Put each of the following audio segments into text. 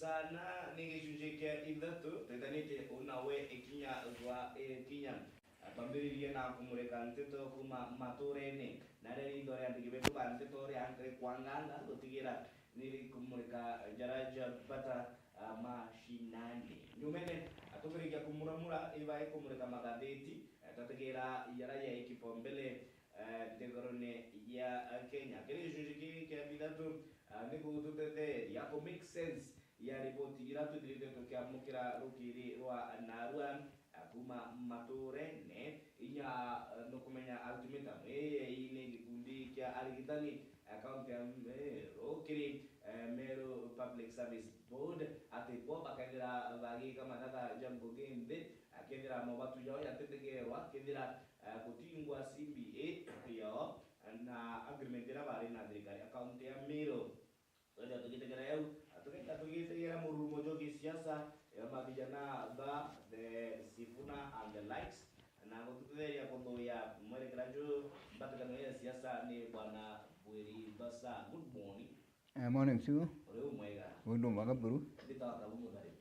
sana nigicunjikia ithatu tetanite unawe ikinya gwa ikinya twambiririe na kumurika nteto kuma maturene na reri ndore andigibetu banteto ri ankre kwanganga gutigira niri kumurika jaraja bata mashinani nyumene atugirikia kumuramura iba ikumurika magatheti tatigira yara ya ikipombele tegorone ya Kenya kile jujiki kia bidatu niku tutete ya make sense ya ripoti iratu dirite tukiamukira rukiri rwa narua kuma maturene inya nokumenya ultimatum ine gikundi kia arigitani account ya Meru kiri Meru Public Service Board atipo bakendera bagi kama tata jambo gembe akendera mabatu yao yatetegerwa kendera kutingwa CBA yo na agreement ya bari na dirikari account ya Meru soja tukitegera yau tukitegera murumo jogi siasa ya mabijana ba the Sifuna and the likes na kututeria kondo ya mwere grajo batakano ya siasa ni bwana Bweri Basa. Good morning. Morning sir. Leo mwega. Wewe magaburu. Bitawa kabumu karibu.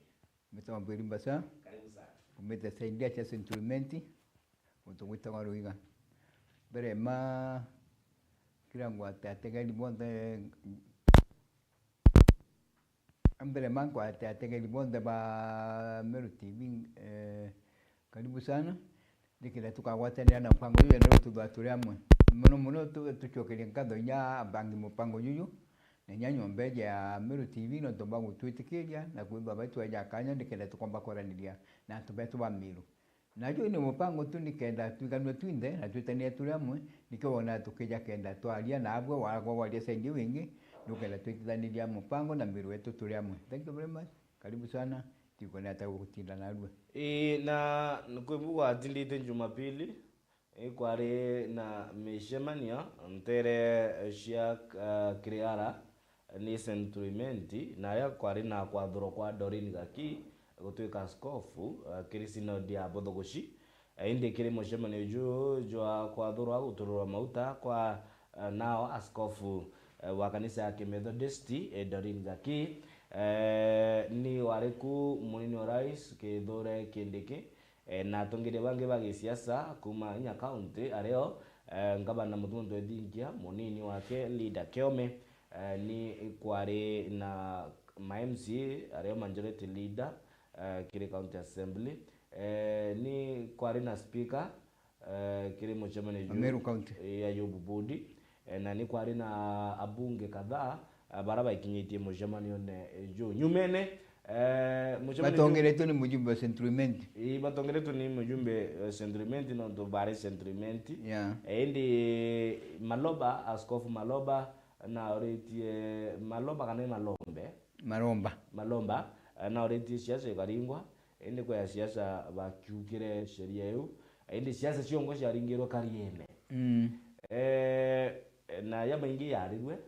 Bitawa Bweri Basa. Karibu sana. Kumeta saidia cha sentimenti. Utawita waruiga. Bere ma kila ngwata tegeli bonde ambele manko tegeli bonde ba Meru TV karibu sana. Dikira tukawatania na mpango hiyo ndio tudatuliamwe. Muno tuchokele nkado nya bangi mupango yuyu na nyanyo mbeje ya Meru TV no tombangu twitikiria na kuimba baitu ya kanya ndikenda tukomba koraniria na tubetu ba Meru najo ni mupango tu nikenda tuganwe twinde na twitania tuliamwe nikibona tukija kenda twaria na abwe walia saidi wingi ndukenda twitaniria mupango na Meru wetu tuliamwe. Thank you very much. Karibu sana. Tikona hata kutinda na alwe na nkuibuwa tindite Jumapili kware na mishemania ntere shia kriara ni sentimenti na ya kware na kwadhuro kwa Dorin Gaki gutwika askofu kirisino dia Bodogoshi inde kire mishemania jo kwadhuro guturura mauta kwa nao askofu wa kanisa ya Methodist Dorin Gaki ni wariku munini wa rais Kithure Kindiki na tongire bange bagi siasa kuma nya county areo ngabana mutundu edingia munini wake leader Kiome ni kware na MMC areo majority leader kire county assembly ni kware na speaker kire mchemane Meru county ya Yobubudi na ni kware na abunge kadhaa baraba ikinyitie mujamani one jo nyumene batongereto ni mujumbe sentiment batongereto ni mujumbe sentiment no do bare sentiment yeah indi Maloba askofu Maloba na oreti Maloba kana Malomba na oreti siasa karingwa indi kwa siasa bakyukire sheria yo indi siasa ciongo sharingiro karieme na yaba ingi yarirwe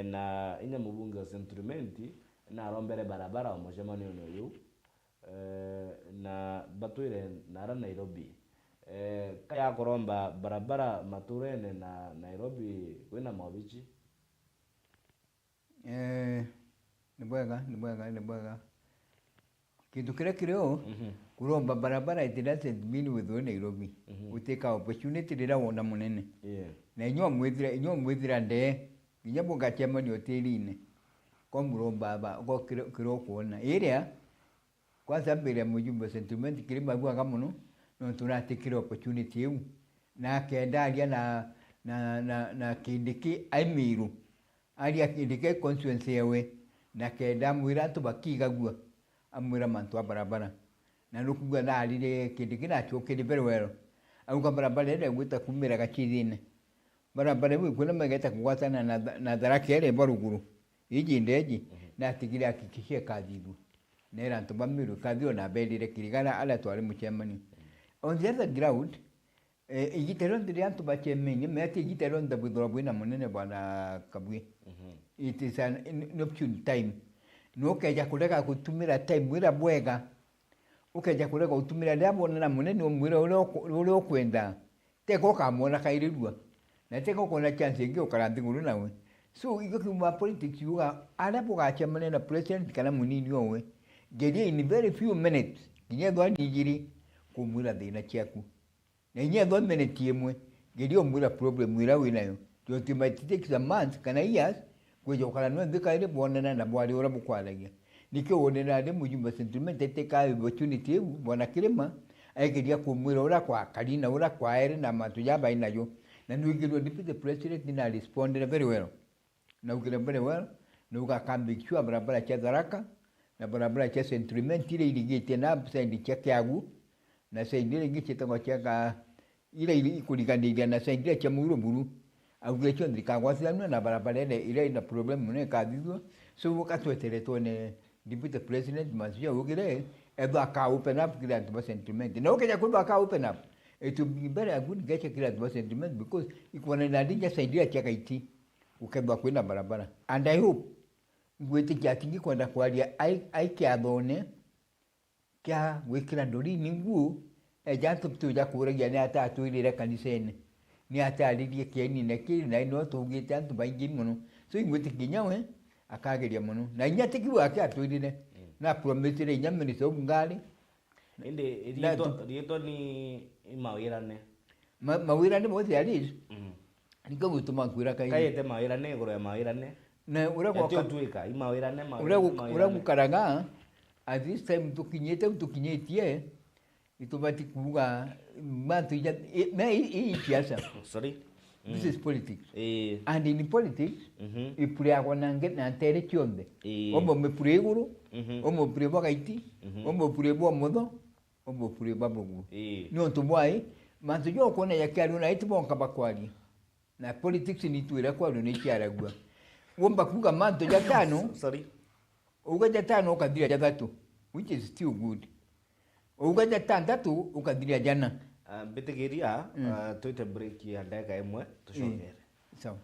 na inya mubunge wa sentimenti na rombere barabara wa mojamani ono yu na batuire nara Nairobi kaya koromba barabara maturene na Nairobi kwena mabichi ni bwega kitu kile kireo kuromba barabara it doesn't mean with Nairobi uteka opportunity dira wona munene na inyo mwithira nde Inyabo gachema ni hotelini kwa muromba ba kwa kiro kuona area kwa sababu ya mujumbe sentiment kilima bwa kamuno no tunatikira opportunity yu na kendalia na Kindiki Aimiru alia Kindiki constituency yewe na kenda mwira to bakiga gwa amwira mantu barabara na nukugwa na alile Kindiki na chokedi very well au kwa barabara ile gwita kumira gachidine barabara bwi kuna mageta kuwatana na darake ile baruguru iji ndeji na tigire akikishie kadhibu nera ntumba Meru kadhio na bedire kirigana ala twali muchemani on the other ground igiteron de antu bachemeni meti igiteron da budrobu na munene bwana kabwi it is an inopportune time no keja kuleka kutumira time wira bwega ukeja kuleka kutumira ndabo na munene mwira ule okwenda teko kamona kairirwa na teko kona chance ngio karanti nguru nawe So iko kuma politics yuga anapo kachamane na president kana munini owe gedi in very few minutes kinye dwa nijiri kumwira thina chiaku na inye dwa minute yemwe gedi omwira problem mwira winayo it might take a month kana years kwejo kala no ndika ile bonana na bwali ora bukwalagia nikyo wonena de mujumba sentiment teka opportunity bona kirema aikiria kumwira ora kwa kalina ora kwa ere na matujaba inayo na ndigiro deputy president na responded very well na ukirembele well na ukakambikishwa barabara cha Tharaka na barabara cha sentiment ile iligete na sendi cha Kiagu na sendi ile ngiche tango cha ile ikulikandia na sendi cha Murumuru au gecho ndikagwasana na barabara ile ina problem mune kadizwa so wakatweteletwa ne deputy president mazia ugire eba ka open up kila sentiment na ukeja kwa ka open up it would be very good get kila sentiment because ikwana na dinja sendi cha kaiti ukeba kwenda barabara and I hope gwete kiatingi kwenda kwalia ai kiathone kia wikira ndori ningu ejantu tuja kuregia ni ata tuirire kanisene ni ata alirie kieni na kiri na ino tugite antu baingi muno so gwete kinyawe akageria muno na inya tikiwa akia tuirire na promise inya minister ngari inde rieto ni mawira ne mozi ali niko gutuma kwira kaite mawira ne goro mawira ne na ura kwa tuika mawira ne ura gukaraga at this time tukinyetie itubati kuga mantu ya me siasa sorry this is politics and in politics ipure akona na tere chionde omo mepure guru omo pure bagaiti omo pure bo modo omo pure babugu ni onto bwai mantu yo kona ya kali na itibonka bakwali na politics ni tuira kwa ni kiaragwa womba kuga manto ya tano sorry ugaja tano ukadiria ya tatu which is still good ugaja tandatu ukadiria jana bitigiria tuite break ya ndeka imwe tushongere sawa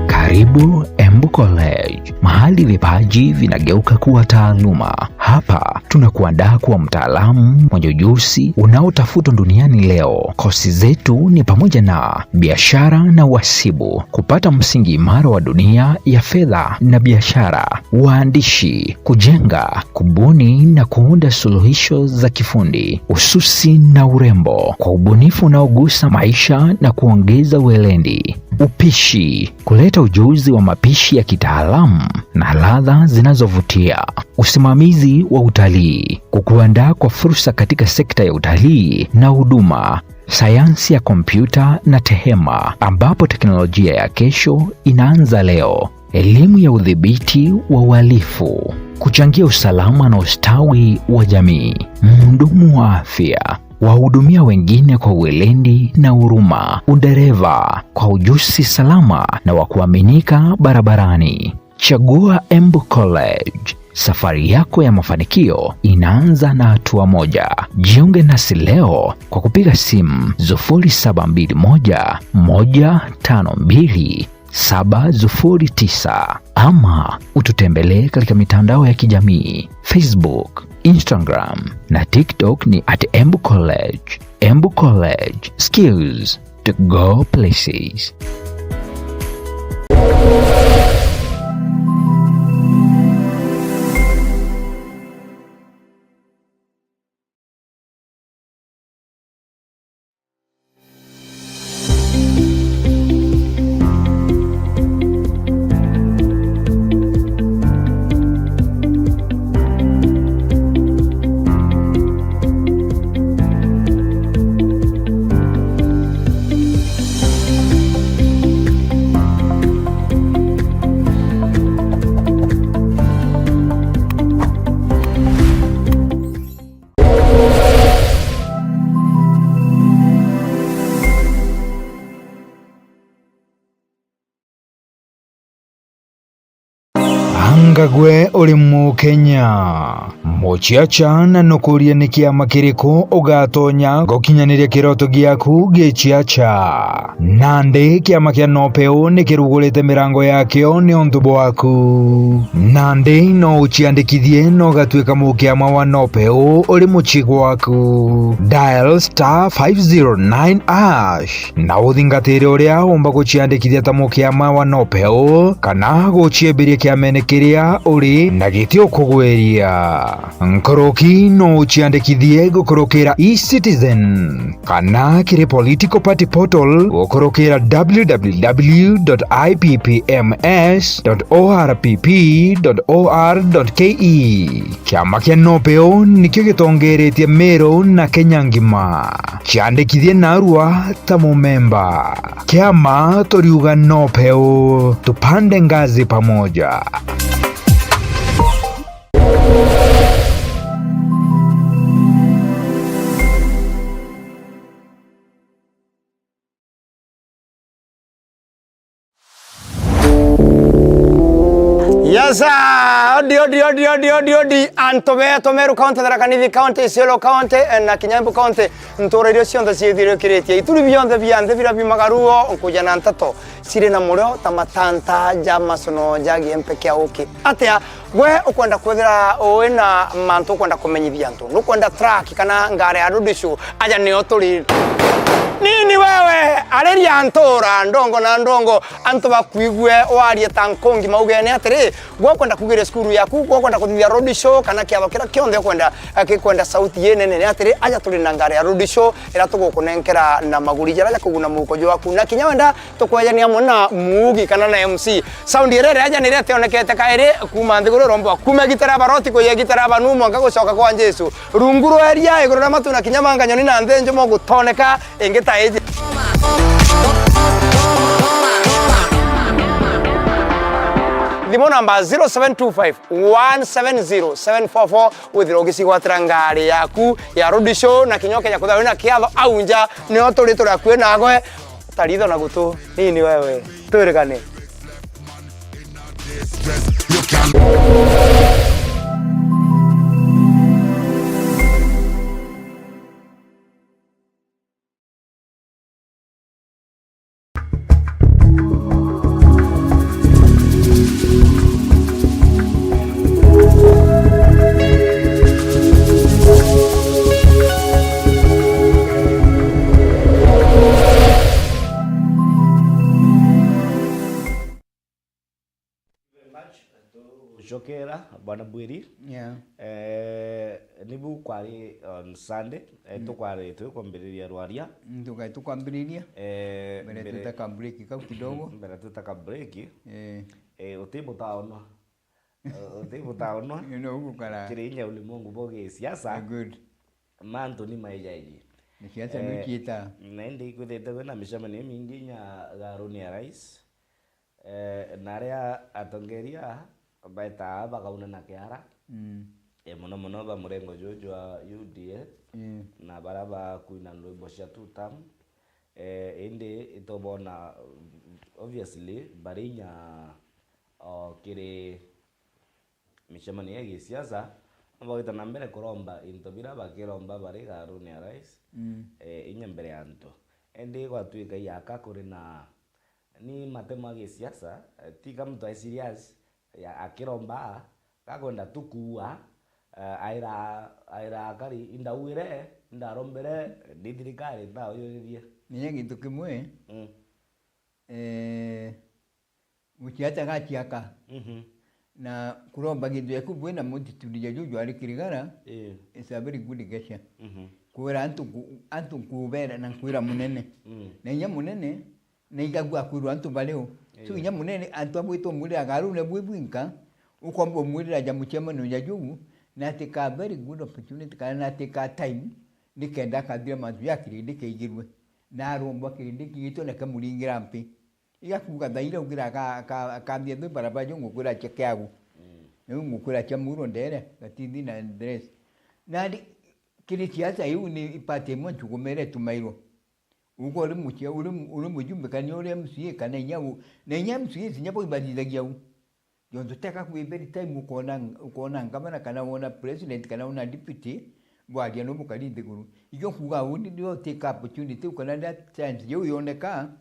Karibu Embu College, mahali vipaji vinageuka kuwa taaluma. Hapa tunakuandaa kuwa mtaalamu mwenye ujuzi unaotafutwa duniani leo. Kozi zetu ni pamoja na biashara na uhasibu, kupata msingi imara wa dunia ya fedha na biashara, uandishi, kujenga, kubuni na kuunda suluhisho za kifundi, ususi na urembo kwa ubunifu unaogusa maisha na kuongeza weledi, upishi, kuleta ujuzi wa mapishi ya kitaalamu na ladha zinazovutia, usimamizi wa utalii, kukuandaa kwa fursa katika sekta ya utalii na huduma, sayansi ya kompyuta na tehema ambapo teknolojia ya kesho inaanza leo, elimu ya udhibiti wa uhalifu, kuchangia usalama na ustawi wa jamii, mhudumu wa afya, wahudumia wengine kwa weledi na huruma, udereva kwa ujuzi salama na wa kuaminika barabarani. Chagua Embu College. Safari yako ya mafanikio inaanza na hatua moja. Jiunge nasi leo kwa kupiga simu 0721 152 709 ama ututembelee katika mitandao ya kijamii Facebook, Instagram na TikTok ni @Embu College. Embu College, skills to go places. anga gwe uri mu Kenya muchiacha na nukuria ni kiama kiriko ugatonya gukinyaniria kiroto giaku gichiacha nandi kiama kia Nopeu ni kirugurite mirango yakio ni undu bwaku nandi no uchiandikithie no gatuika mukiama wa Nopeu uri muchigo waku dial *509# na uthingatire uria umba guchiandikithia ta mukiama wa Nopeu kana guchiembiria kiamene kiria uri na gitio kugweria nkoroki no uchiandikithie gukorokera eCitizen kana kiri political party portal gukorokera www.ipps.orpp.or.ke kiama kia Nopeu nikio gitongeretie Meru na Kenya ngima chiandikithie narua ta mumemba kiama toriuga Nopeu tupande ngazi pamoja. Yasa, odi Antobe Meru County, Tharaka-Nithi County, Isiolo County, na Kinyambu County, ntorerio cionthe ciithirekiretie ituri bionthe bianthe bira bimagaruo nkuja na ntato siri na murio tamatanta jamasono jagi empeke auki atia we ukwenda kwethira wina mantu ukwenda kumenyithia antu nukwenda track kana ngare ya rudishu aja ni oturi nini wewe areria antora ndongo na ndongo antu bakuigwe warie tankongi maugene atiri gwa kwenda kugire skuru yaku gwa kwenda kuthithia road show kana kiaba kira kionthe kwenda sauti yenene atiri aja turi na ngare ya road show ira tugukunenkera na maguri jara kuguna mukojo waku na kinyawenda tukwejania muna mugi kana na MC sound irere aja nirete onekete kaire kuma nthiguru rombo kuma gitara baroti ko yegitara banumo ngagucoka kwa Jesu runguru eria igurura matu na kinyamanga nyoni na nthenjo mo gutoneka ingeta eje Thimo namba 0725170744 withira ugisigwatira ngari yaku ya road show na kinyoke ya kuthawe na kiatho aunja ni oturi turakue nagwe taritho na gutu nini wewe turekane Jokera bwana Bwiri nibu kwari on Sunday tukwari tukwambiriria rwaria tukwambiriria mbere tutaka break kau kidogo mbere tutaka break utibutaonwa utibutaonwa gukara kirinya ulimungu boge siasa good manto ni maijaiji ni siasa nikiita nende ikuthete na michamani mingi nya garuni ya rais naria atongeria baita bakauna na kiara muno ba murengo jojo wa UDA na baraba kuina rwimbo cia tutam indi itobona obviously barinya kiri michamani ya gisiasa bagita na mbere kuromba into bira bakiromba bari garuni ya rais inya mbere yanto indi gwatuika yaka kuri na ni matema gisiasa tika mtu ai serious ya akiromba kagonda tukua aira kari indawire ndarombere didirikari ta oyorie niye gitu kimwe muchiata gachiaka na kuromba gitu yaku bwena multitude ya juju ari kirigara is a very good gesture kuira antu kubera na kuira munene na nya munene na igagwa kuira antu baleo so nya munene antu abwito muri agaru ne bwibwinka ukombo muri aja muchema no ya jugu na tika very good opportunity kana tika time nikenda kadira mantu yakiri ndikeigirwe na romba kiri ndikito na kamuringira mpi igakuga daira ugira ka ndiye barabara jongo kura chekeagu ngukura cha muro ndere gatindi na dress nadi kiri siasa yu ni ipate mwanchu kumere tumairo uko uri mujumbe kanyo uri MCA kana nyawu na nyamu MCA sinyapo ibadizagia u Yondo teka kuiberi time ukona ngabana kana wona president kana wona deputy bwadia no mukali ndeguru iyo kuga undi ndio take opportunity ukana that chance yo yoneka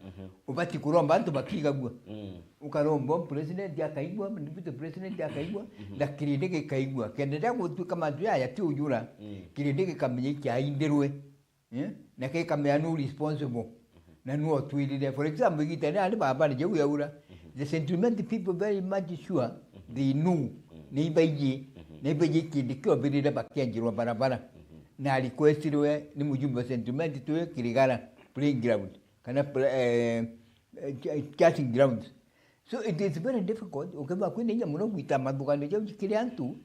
ubati kuromba antu bakiga gwa ukaromba president yakaigwa deputy president yakaigwa na kirindege kaigwa kendera gutu kama ndia ya ti ujura kirindege kamenye kya inderwe na ke kamya no responsible na no twilile for example gitana ali baba ni jewu yaura the sentiment people very much sure they know neibaji kidikio birida bakianjirwa barabara na requestirwe ni mujumbe sentiment to kirigara playing ground kana catching ground. So it is very difficult ukaba kwinenya muno gwita madugano je kiri antu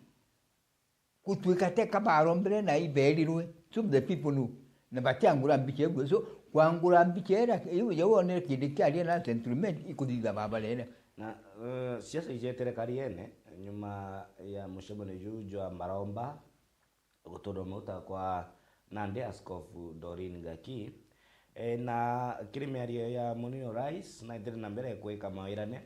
kutwika teka barombre na iberirwe so the people know na batyangura mbichegwe so kwangura mbichera iyo yone kidikali na sentiment ikudida babalera na siasa ijetere kariene nyuma ya mushebone jujo Maromba gutodomota kwa Nandi Askofu Doreen Ngaki na kirimiario ya Munino Rais na itire na mbere kweka mawirane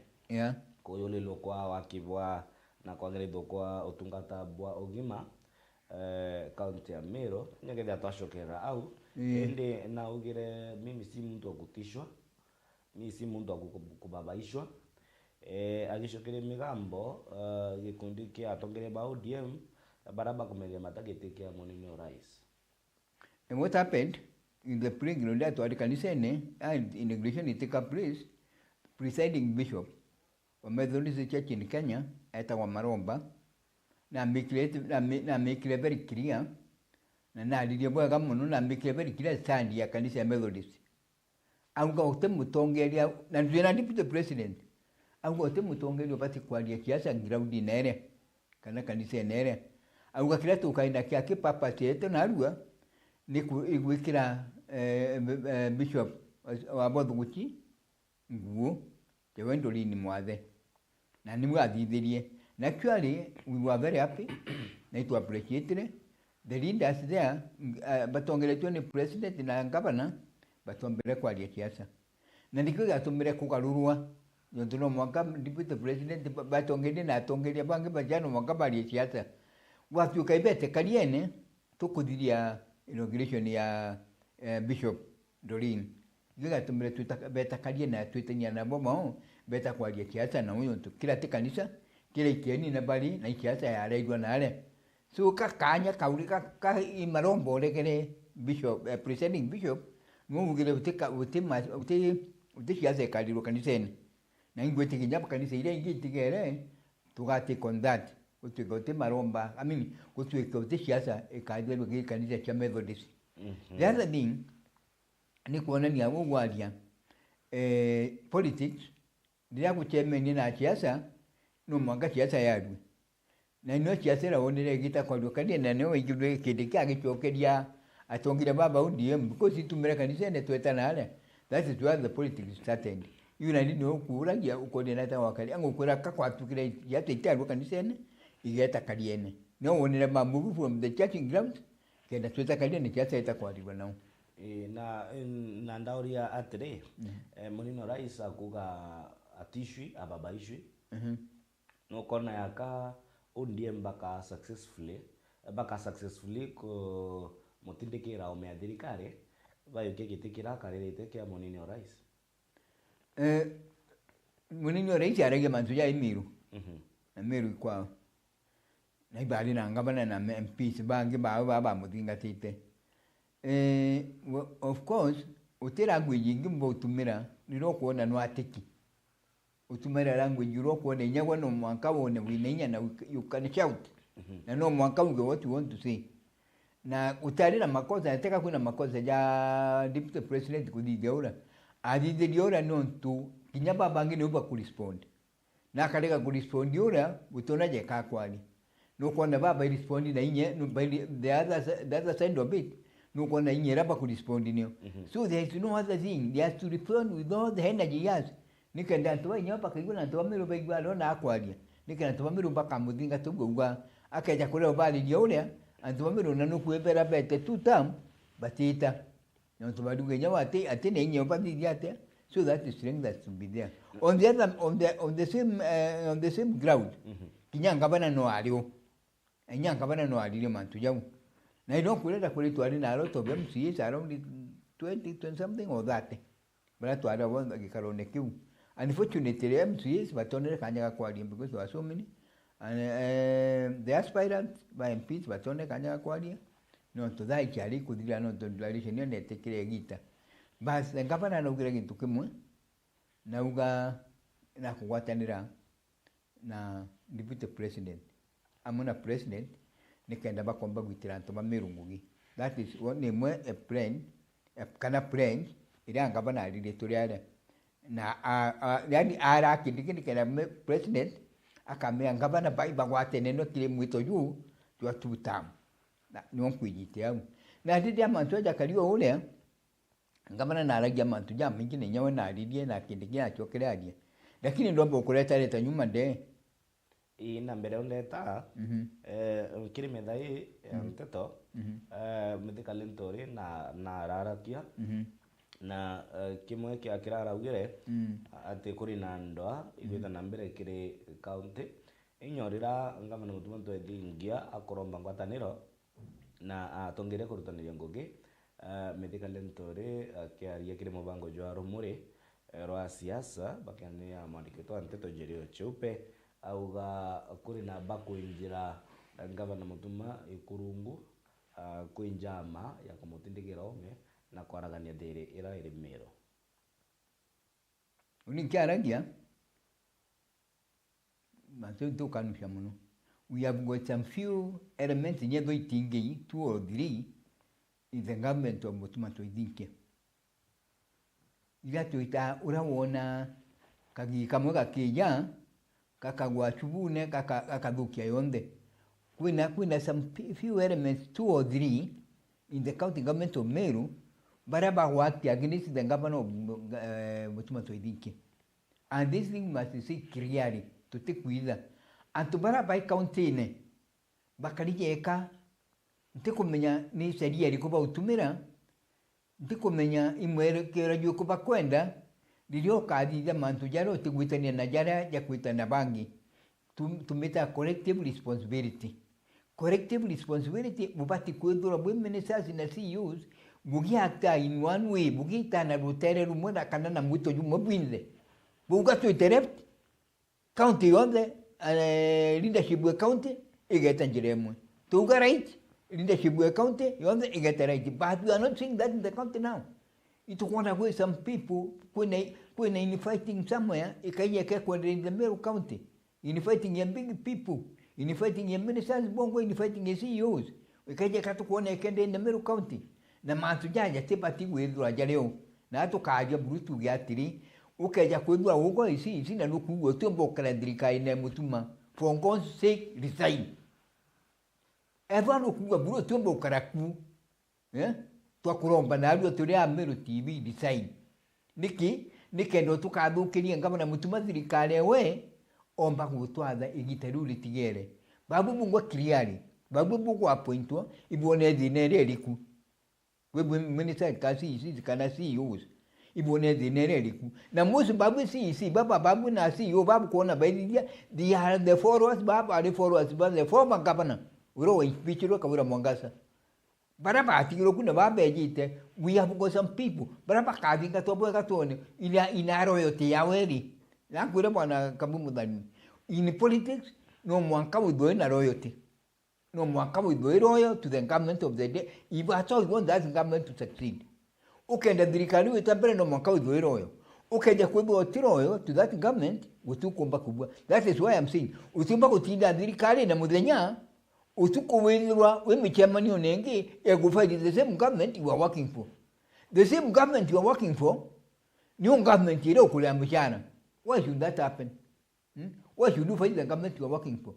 kuyulilo kwa wakibwa na kwageretho kwa utungata bwa ugima kaunti ya Meru nyegetha twacokera au ende na ugire mimi si mtu akutishwa mimi si mtu akubabaishwa agicokere migambo gikundi kia atongere ba ODM baraba kumeria matagete kia Munino Rais. And what happened in the playground that was kanisene and integration it took place, presiding bishop of Methodist Church in Kenya atawa Maromba na mikile very clear na ndio kama na mikile very clear stand ya kanisa ya Methodist. Auga utemutongeria na ndio na deputy president. Auga utemutongeria pati kwa dia kiasa ground nere kana kanisa nere. Auga kila tukaenda kia papa teto na alua ni kuikira bishop wa Bodhuchi nguo tewendo lini mwathe na ni mwathithirie na actually we were very happy na to appreciate the leaders there batongeretwe ni president na governor batombere kwa dia kiasa na ndikuga tumire kugarurwa yondono mwaka deputy president batongere na atongeria bange bajano mwaka bali kiasa watu kaibete kaliene tukuthiria inauguration ya Bishop Doreen giga tumire beta kalie na twitanya na bomo beta kwa dia kiasa na huyo kila kanisa kila ikieni na bali na kiasa ya raidwa na ale so kakanya kaulika ka imarombo lekere bishop presiding bishop mungire utika uti kiasa kaliro kaniseni na ingwete kinyapa kanisa ile ingitigere tugate con that uti maromba uti kiasa ekadelo ki kanisa cha Methodist. The other thing ni kuona ni walia politics ndia kuchemeni na kiasa no mwanga kiasa yadu na ino kiasa la onere gita kwa dokadi na no igwe kidika gichokeria atongira baba ODM because itumira kanisa ne tweta na ale that is where the politics started. You need no kura ya ukoordinata wakali angukura kakwa tukire ya tetarwa kanisa ne igeta kaliene no onere mambu from the church ground kenda tweta kaliene kiasa itakwariwa nao na ndauria atire Munino Rais akuga atishwi ababaishwi no kona yaka ODM baka successfully ko mutindikira umeathirikare bayo kigitikira karerete kia Munino Rais Munino Rais arege manzu ya Imiru na Meru kwao na ibali na ngabana na MPs bangi baba muthingatite of course utira ngwingi mbotumira niro kuona no atiki utumira language ro kuona nyagwa no mwanka wone winenya na you can shout na no mwanka unge what you want to say na utari na makosa nataka kuna makosa ya deputy president kudideura adideura no tu kinyaba bangi ne uba kurespond na kaleka kurespond yura utona je kakwani no kuona baba respond na inye no by the other side of it no kuona inye raba kurespond niyo so there is no other thing they have to respond with all the energy yes nikenda ntoa nyopa kaiguna ntoa miro baigwa na akwaria nikenda ntoa miro baka muthinga tugwa akaja kule bali nyoria antoa miro na nukuebera bete tutam batita no to baduge nyawa ate ne nyopa diate So that the strength has to be there. On the other, on the same ground, kinyangabana no alio, nyangabana no alio mantu jau. Na ino kuleta kuletu ali na lot of MCAs around 20 something or that. But to other one like Karone Q. Unfortunately, MCAs batonere kanyaga kwali because there are so many. And the aspirants by MPs batone kanyaga kwali. No to that chali kudira no to declaration ne tekire gita. Bas ngapana no kire gitu kemwe. Na uga na kuwatanira na deputy president. Amuna president nikenda bakomba gwitiranto mamerungugi. That is one name a plan, a kana plan ira ngapana ali toriada. Na yani ara kidiki nikenda president akamea ngapana bai bagwate neno kile mwito yu tu tutam. Na nyonkwijitiamu. Na didi amantu aja kaliyo ule ngapana na alagia mantu jamu mingine nyawe na alidie na kindiki na chokeleadia. Lakini ndombo ukuleta leta nyuma de. Ina mbele uleta kiri medai mteto medical intori na rarakia na kimwe kia kirara ugire ati kuri na ndoa igwita na mbere kiri county inyorira ngavana mutumanto edingia akoromba ngwataniro na atongere kurutaniria ngugi medical intori kiaria kiri mubango jwa rumuri rwa siasa bakania mwandikito Nteto Jerio Cheupe auga kuri na bakwinjira ngavana mutuma ikurungu kwinjama ya kumutindigira ome na kwaragania thiri ira iri mero Unikiaragia maso tukanusha muno. We have got some few elements in every thing, 2 or 3 in the government of Mutuma Toidinke. Ila tuita urawona kagi kamoga kija kakagwa chubune kakadukia yonde. Kuna some few elements 2 or 3 in the county government of Meru baraba wati against the governor of Mutuma Toidinke. And this thing must be said clearly to take with that. And to baraba county ne bakarije eka ntikumenya ni sheria likuba utumira ntikumenya imwere kera yukuba kwenda lilio kadi ya mantu jaro tigwitania na jara ya kuitana bangi tumeta collective responsibility. Collective responsibility bubati kwedura bwe ministers na CEOs bugi acta in one way bugi tana rutere rumona kanana muito yumo bwinze buga to interrupt county on the leadership we county igeta njiremwe to ga right leadership we county on the igeta right, but we are not seeing that in the county now. It want to go some people when in fighting somewhere ikaye ke kwenda in the Meru county in fighting your big people in fighting your ministers bongo in fighting your CEOs ikaje katu kuona ikende in the Meru county na mantu jaja tepati gwethura jaleo na atukaja brutu gyatiri ukeja kwethura ugo isi na nukugo tumbo kalandrika ine mutuma for God's sake resign eva nukugo brutu tumbo karaku twakuromba na alio tuli a Meru TV resign nikendo tukathukiria ngavana mutuma thirikari we omba gutwatha igiteru litigere babu bungwa clearly babu bungwa appointwa ibone thine eriku we minister kasi isi kana CEOs ibone thine eriku na musu babu CEC babu na CEO babu kuona baidia they are the followers babu are the followers but the former governor uro impeachment kabura Mwangasa baraba atigiro kuna babejite we have got some people baraba kadinga tobo katone ina royalty yaweri na kure bwana kabumu dani in politics no mwanka we na royalty no mwanka we royal to the government of the day if at all you want that government to succeed ukenda dirikali wetabere no mwanka we royal ukeja kwebo tiroyo to that government utukomba kubwa. That is why I'm saying utumba kutinda dirikali na mudenya utukuwirwa we chairman onenge egufight the same government you are working for. The same government you are working for, new government you know. Why should that happen? Why should you fight the government you are working for?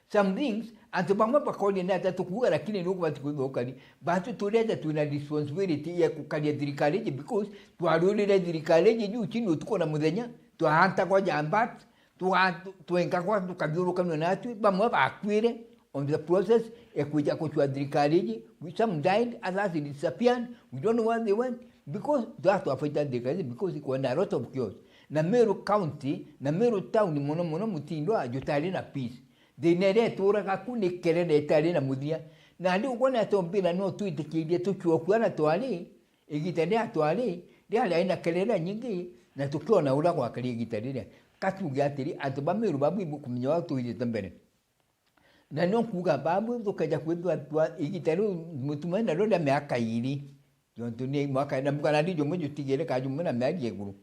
Some things, and to bama pakoli na to kuwa lakini nuko batikuokali, but to let to na responsibility ya kukalia dirikali because to aruli la dirikali juu chini tuko na mudenya, to hanta kwa jambat, to enkakwa tukaduru kama natu, bama bakwire on the process ekuja kuchwa dirikali, some died, others disappeared, we don't know what they went, because that affected the guys because it was a lot of chaos. Na Meru County, na Meru Town mono mutindo ajutali na peace. De nere tora kakune kelele tali na mudia. Na ali ukona tombila no tuite kidia tukiwa kuana toali. Igitani atwali. Dia aina kelele nyingi na tukiwa na ula kwa kali igitani. Katu gatiri atuba Meru babu ibu kumnyo watu ile tambere. Na no kuga babu tukaja kwetu atwa igitani mutumana roda meaka yiri. Yontuni mwaka na mukana ndi jomo jutigere kajumuna meaje guru.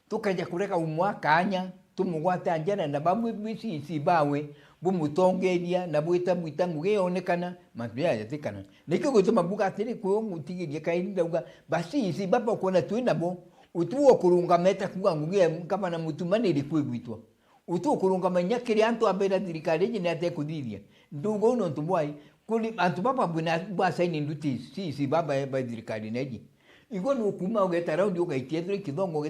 Tukaja kureka umwaka anya tumugwata njana na babu bisi sibawe bumutongeria na bwita nguge onekana matuya yatikana nikyo gutuma buka atiri ko ngutigirie kainda uga basi sibaba kona twinabo utuo kurunga meta kuga nguge kama na mutumaniri kwigwitwa utuo kurunga manyakiri antu abera dirikari nyine ate kudiria ndugo uno ntubwai kuli antu baba buna basaini nduti si baba ba dirikari neji iko no kuma ugeta raundi ukaitetri kidongo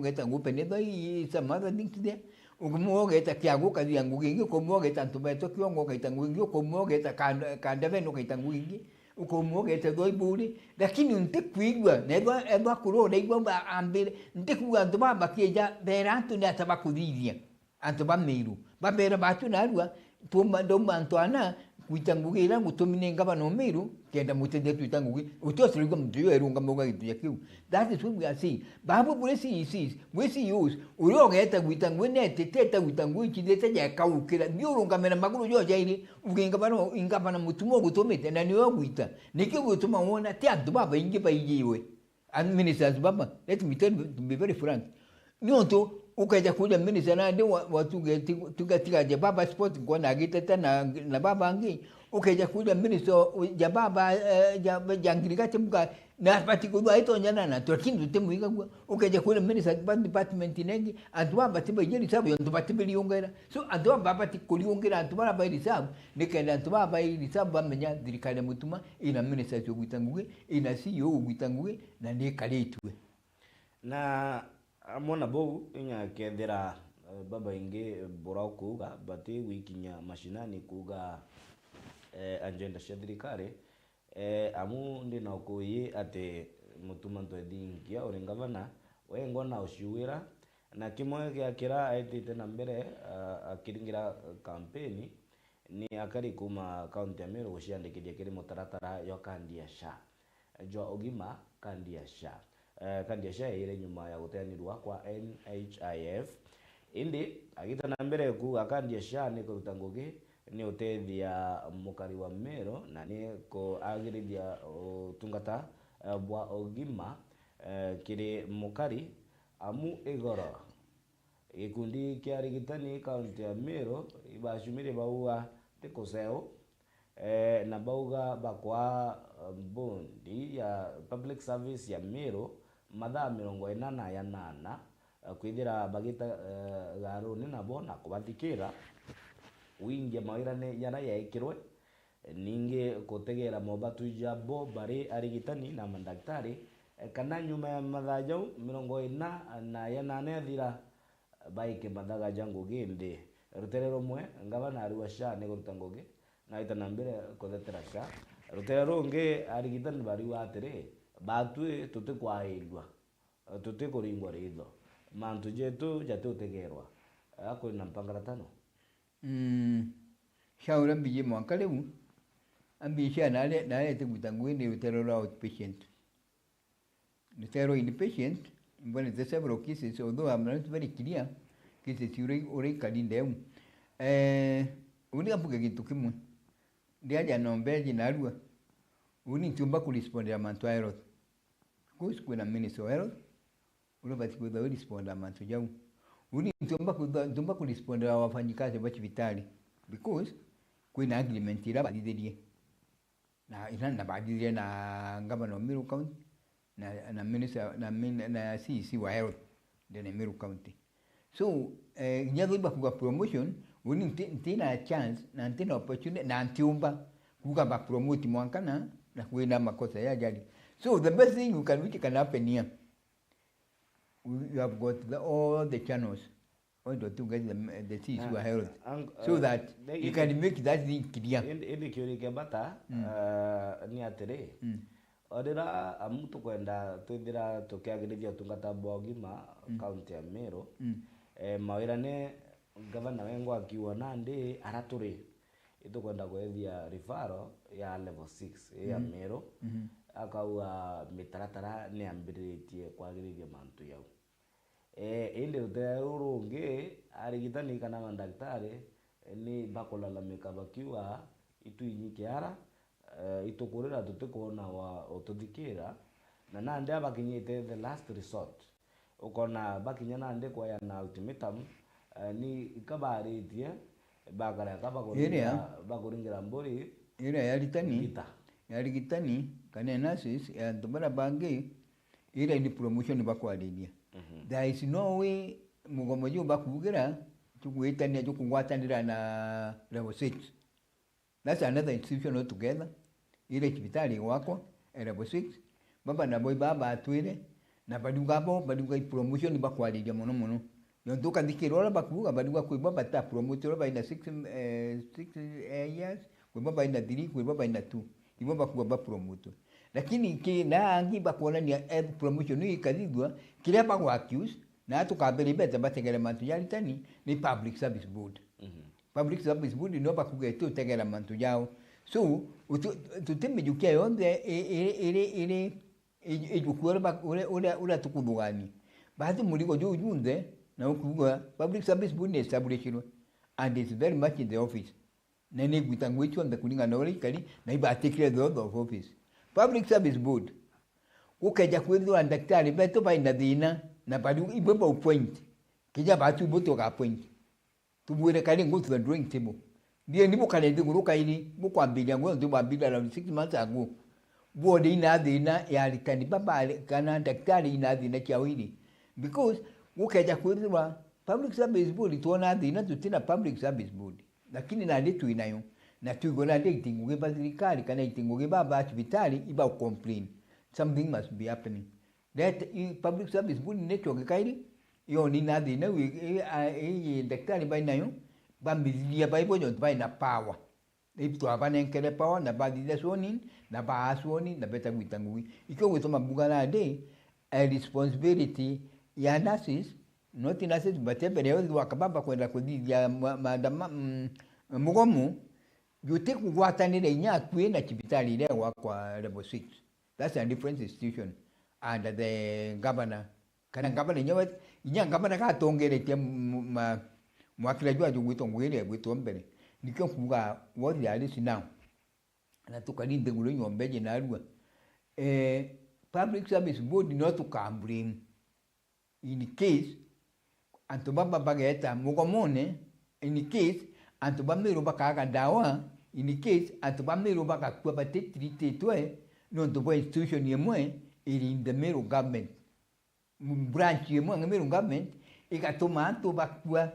geta ngupenedha hii samara dinkide ugumo geta kiago kazi yangu gingi ukomo geta ntubeto kiongo geta ngugi ukomo geta kandave no geta ngugi ukomo geta doi buri lakini ntikwigwa nedwa kuro neigwa ambere ntikuga ntubaba kieja berantu ne atabakudithia antuba miru babera batu narua tumba ndomba antwana kuitangugira gutumine ngaba no miru kenda mutende tuitangugi utosirigo mtuyo erunga moga gituya kiu that is what we are seeing babu bulesi isis wesi use urogeta guitangwene teteta guitangui kidete ya kaukira biurunga mena maguru yo jairi ugenga bano ingaba na mutumo gutomete na niyo guita nikyo gutuma wona te adu baba ingi bayiwe administrators baba let me tell you to be very frank nyoto ukaja kuja minister na ndio watu tugatika je baba sport kwa na giteta na baba angi ukaja kuja minister ya baba jangirika temuka na pati kudwa ito nyana na tokindu temuika kwa ukaja kuja minister department nengi atwa batiba yeri sabu yantu batiba liongera so atwa baba tikoliongera atwa baba yeri sabu nikenda atwa baba yeri sabu bamenya dirikale mutuma ina minister cyo gutanguge ina CEO gutanguge na ne kaleitwe na amona bogu inya kethera baba inge borau kuga bati wikinya mashinani kuga agenda cia thirikari amu ndina kuyi ate mutuma ntwethingia uri ngavana we ngona uciwira na kimwe giakira aitite na mbere akiringira kampeni ni akari kuma kaunti ya Meru guciandikithia kiri mutaratara yo kandi ya SHA jo ugima kandi ya SHA kandi ya SHA ire nyuma ya guteanirwa kwa NHIF indi agita na mbere kuga kandi ya SHA ni kuruta ngugi ni utethia mukari wa Meru na ni ko agirithia utungata bwa ugima kiri mukari amu igoro ikundi kia rigitani kaunti ya Meru ibashumire bauga tikuseo na bauga bakwa bondi ya public service ya Meru mathaa 48 kwithira bagita garuni nabo na kubathikira wingi mawirane yara yaikirwe ninge kutegera mobatu jabo bari arigitani na mandaktari kana nyuma ya mathaa jau 48 thira baike mathaga jangu ginde rutere rumwe ngavana arua SHA ne guruta ngugi na itana mbere kuthetera SHA rutere rungi arigitani bari watire batwe tutikwairwa tutikuringwa ritho mantu jetu jatutegerwa ako na mpangaratano shaura bije mwaka leo ambisha nale tegutangwe ni rutere outpatient rutere inpatient when the several cases although I'm not very clear cases ure kalindeu uni apuga kitu kimu ndiaja nombeji narua uni tumba kuresponde ya mantu aero kus kuna minister aero ule bati kuda responde ya mantu jau uni tumba kuresponde ya wafanyikazi wa hospitali because kuna agreement ila badidirie na ina na badidirie na ngabano Meru County na minister na CC wa health de Meru County so nyago iba kuga promotion uni ntina chance na ntina opportunity na ntiumba kuga ba promote mwankana na kuenda makosa ya jadi so the best thing which can happen here you have got all the channels to get the CC wa health so that you can make that thing clear indi kiuri ke bata ni atire Odira amutu kwenda twithira tukiagirithia tungata bogima county ya Meru. Mawira ne governor wengo akiwa nandi araturi itukwenda gwethia referral ya level 6 ya Meru. Akaua mitaratara ni ambiritie kwagirithia mantu yau. Indi uterurungi arigitani kana mandaktari ni bakulalamika bakiwa ituinyi kiara itukurira tutikona wa ututhikira na nandi abakinyite the last resort ukona bakinya nandi kwa ya na ultimatum ni ikabaritie bagara bakuringira mburi ira yaritani kana nurses ya ndobara bangi ira ni promotion bakwariria. There is no way mugomo yo bakugira tukuitania tukungwatanira na level 6. That's another institution altogether. Ile hospitali wako level 6 baba na boy baba atwire na baduga promotion bakwariria muno yonduka ndikirora bakuga baduga kuiba bata promotion baina 6 years kuiba baina 3 kuiba baina 2 ibo bakuga ba promotion lakini kina angi bakuona ni promotion ni kadidwa kile bagwa accuse na tukabere beta bategera mantu yalitani ni public service board. Public service board no bakuga tu tegera mantu yao. So tuteme jukia yonde ejukura ba ura tukudugani bahati muligo jujunde na ukuga public service board ni established and it's very much in the office nene gutangwecho nda kulinga na wale kali na iba take the office. Public service board ukaja kwethwa daktari beto baina dina na badu ibeba point kija batu boto ka point tubwire kali ngutu the drawing table ndiye nibo kale ndiguruka ili bukwambilia ngo ndo bambila la 6 months ago bode ina dina ya likani baba kana daktari ina dina kiawili because ukaja kwethwa public service board tuona dina tutina public service board lakini na ndetu inayo na tuigona dating ngeba serikali kana itingoge baba hospitali iba complain something must be happening that public service board network kaili yo ni nadi na daktari bainayo bambilia baibo jon baina power ipto abane kele power na badi lesoni na baasoni na beta gwitangui iko gutoma bugala de a responsibility ya nurses not nurses but every wakababa kwenda kudia madama mugomu yote kugwatanire nyakwe na hospitali ile kwa level 6. That's a different institution under the governor. Kana governor nyewe governor ka tongeretie mwakila jwa jugwito ngwele gwito mbere. Nikyo kuga what they are now. Na tukalinde gulo nyombeje na arua. Public service board not to come in case antobaba bageta mugomone in case antobamero bakaga dawa in case antobamero bakakwa batetrite toe no to boy institution yemwe in the Meru government branch yemwe ngemeru government ikatoma to bakwa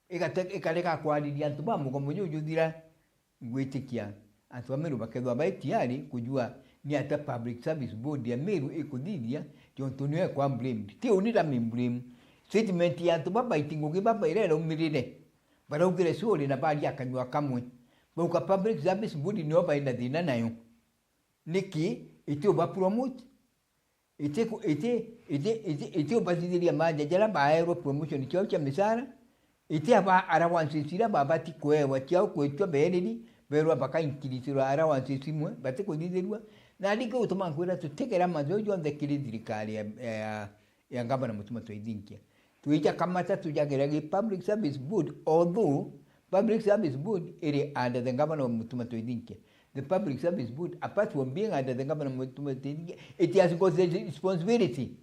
ikaleka kwalilia antoba mugomo judira gwetikia antobamero bakedwa baitiari kujua ni ata public service board ya Meru ikudidia jontonwe kwa blamed ti unira blame statement ya antobaba itingoge baba irero mirire baraugire suri na bali akanywa kamwe boka public service board ni oba ina dina nayo niki itio ba promote itio basidiria maja jara ba aero promotion chao cha misara aba arawansisira babati kwewa chao kwetwa beredi berwa baka inkilisira arawansisimwe bate kodidirwa na ndiko utoma kwera tutekera mazojo on the kilidirikali ya ngabana mutuma toidinkia tuija kamata tujagerage public service board although public service board ere under the government of mutuma toidinkia. The public service board, apart from being under the government, it has got the responsibility.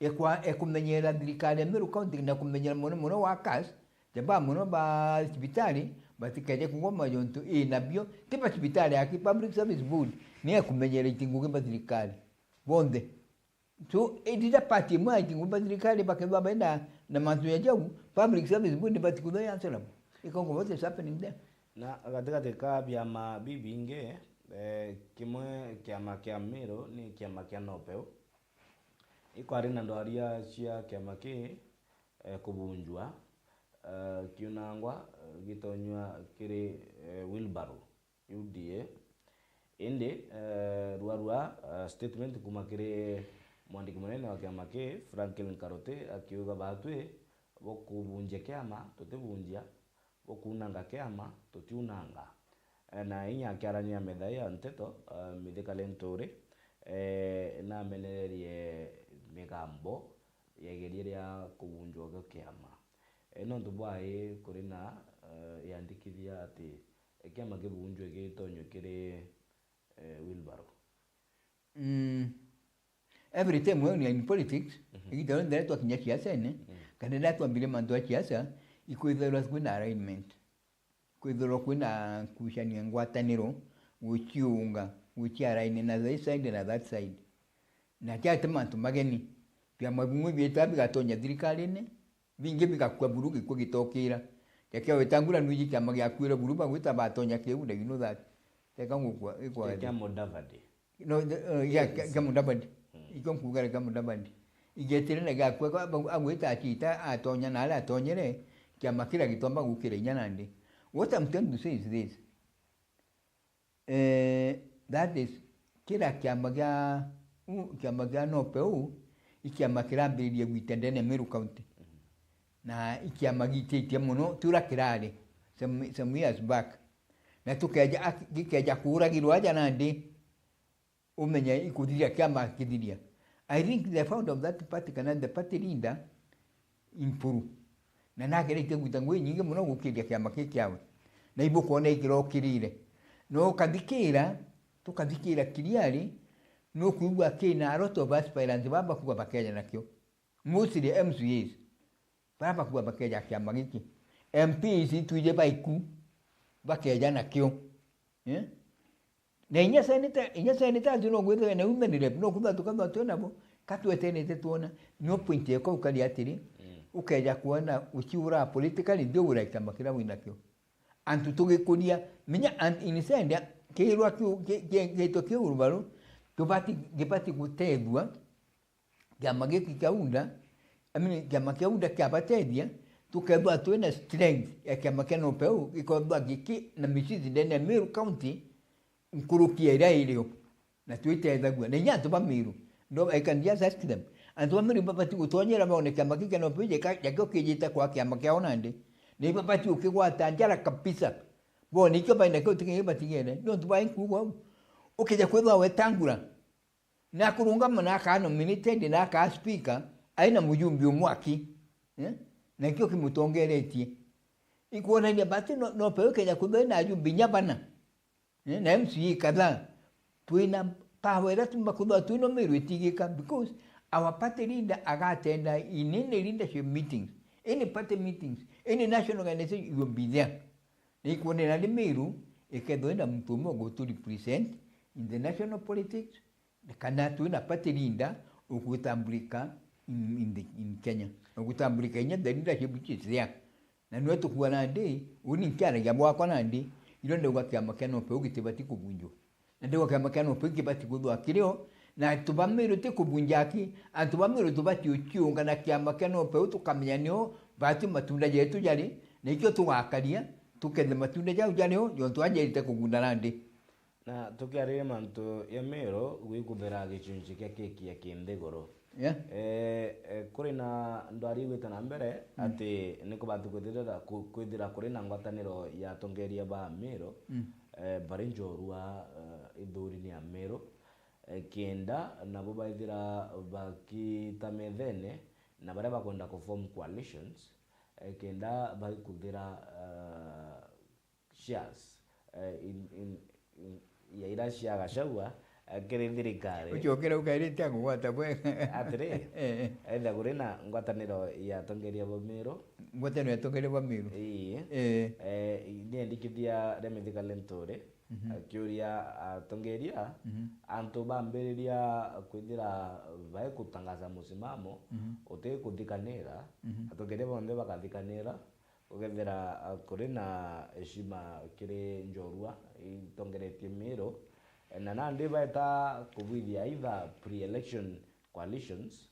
Ekumenyera dirikali ya Meru County na kumenyera mono wakas, jaba mono ba hospitali, batikaje kungoma jonto nabio, tipa hospitali aki public service board ni ekumenyera itinguge ba dirikali. Bonde. So it is a party mwa itinguge ba dirikali bakeba baina na mantu ya jau, public service board ni batikudo ya answerable. What is happening there? Na katika vyama bibinge kimwe kiama kia Meru ni kiama kia Nopeu iko arina ndoaria cia kiama ki kubunjwa kiunangwa gitonywa kiri Wilbaro UDA indi rua statement kuma kire mwandiki munene wa kiama ki Franklin Karote akiuga batwe bokubunja kiama tutibunja bokunanga kiama tutiunanga na inya kiarania methai ya nteto mithikale nturi na menererie migambo yegeria ria kubunjwa gwa kiama no ndubwai kuri na yandikithia ati kiama kibunjwe gitonyo kiri wheelbarrow. Every time when you're in politics, ikitaro ndare tu akinya siasa ne, kanenda tu ambile mandu ya siasa, ikuithero kuna alignment. Kuithero kuna kushania ngwataniro, uchiunga, uchiaraine na this side na that side. Na kia temantu mageni, pia mabungu bietu abigatonya thirikari ne, bingi bigakwa burugi kwa gitokira. Kia wetangura nuiji kia magi akwira buruba gwita batonya keuda, you know that. Teka ngukwa, ikwa. Kia Mudavadi. No, yeah, kia Mudavadi. Iko mkugare kama Mudavadi. Igetire na gakwa agwita achita atonya na ala atonyere kia makira gitomba gukire nyanandi. What I'm trying to say is this. That is kila kia magia no peu ikia makira mbili gwitendene Meru County. Na ikia magite muno turakirare some years back. Na tukeja kuragirwa aja nandi umenya ikuthiria kiama kithiria. I think the founder of that party kana the party leader impuru. Na nagerete gwitangwe nyingi muno gukiria kiama kiawe. Na ibo kuona ikiro kirire. No kathikira tukathikira kiriari no kuigwa kina a lot of aspirants baba kuwa bakeja nakyo. Mostly MCAs baba kuwa bakeja kiama giki. MPs tuije baiku bakeja nakyo. Yeah? Na inya seneta zino gwethe na women rep no kuba tukamba tuona bo katwetenete tuona no point yako ukali atiri ukeja kuona uchiura politically ndio uraika makira winakyo antu tugikunia minya and inisenda kirwa kito kiurubaro tubati gutethwa gamageki kaunda gama kaunda kabatedia tukebwa tuena strength ya kamakeno peu ikodwa giki na misizi ndene Meru County nkurukia ira ilio na tuitethagua na nya tuba Meru no I can just ask them and tuba Meru babati gutonyera maone kama kikeno pije yakyo kijita kwa kiama kia onande ni babati ukigwata njara kabisa bo nikyo baina ko tikinge batigene no tuba inkugwa ukija kwetha wetangura na kurunga mana kana minute na ka speaker aina mujumbi umwaki na kyo kimutongeretie ikuona ni bati no pewe kenya kubena ajumbi nyabana na MCA kadhaa tuina power tumakuba tuino Meru itigika because our party leader agatenda in any leadership meetings, any party meetings, any national organization, you will be there. Ikuone na Meru ikedoenda mtu mmoja to represent in the national politics kana tuina party leader ukutambulika in Kenya. Ukutambulika in the leadership which is there. Na nwetu kuwa nandi uninkana ya mwako nandi ilo ndio kwa kiama kano pe ugitibati kubunjo ndio kwa kiama pe ugitibati kudwa kilio na tubamiro te kubunjaki antubamiro tubati ukiunga na kiama kano pe tukamyanyo bati matunda yetu jali nikyo tuwakalia tukende matunda jao jalio yo twajerite kugundarande na tukiarire mantu ya Meru gwikuthera gichunji kia keki ya kindegoro. Yeah. Kuri na ndwari gwitana mbere ati niko bantu kwithira kuri na ngwataniro ya tongeria ba Meru bari njorua ithuri ni ya Meru kenda nabo baithira bakitamethene na bare bakonda ku form coalitions kenda baikuthira shares in ya ira cia gacagua kiri thirikari uchokera ukairite agwata bwe atire etha kuri na ngwataniro ya tongeria ba Meru ngwataniro ya tongeria ba Meru ni ndikithia remithikale nturi akiuria tongeria antu bambiriria kwithira bae kutangaza musimamo uti kuthikanira atongeria bonde bakathikanira ugethera kuri na heshima kiri njorua itongeretie Meru na nandi baita kubithia either pre-election coalitions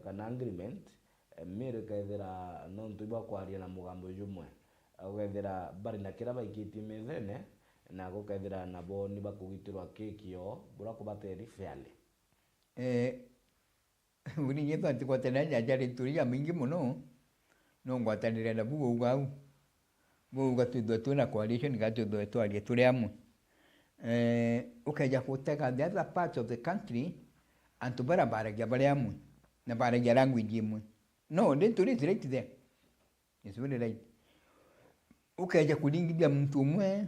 kana agreement Meru kaithira no ntuba kwaria na mugambo jumwe ugethera bari na kira baikitie methene na gukethira nabo ni bakugitirwa kekio bura kubateri fairly uri nyeto antikwatana nyajari turia mingi muno no ngwatanire na bugo ugau bugo tutuna coalition gatu twalie turi amwe ukaja kuteka the other parts of the country antu barabaragia bari amwe na baragia language imwe no then turi right there is really right ukaja kulingithia mtu umwe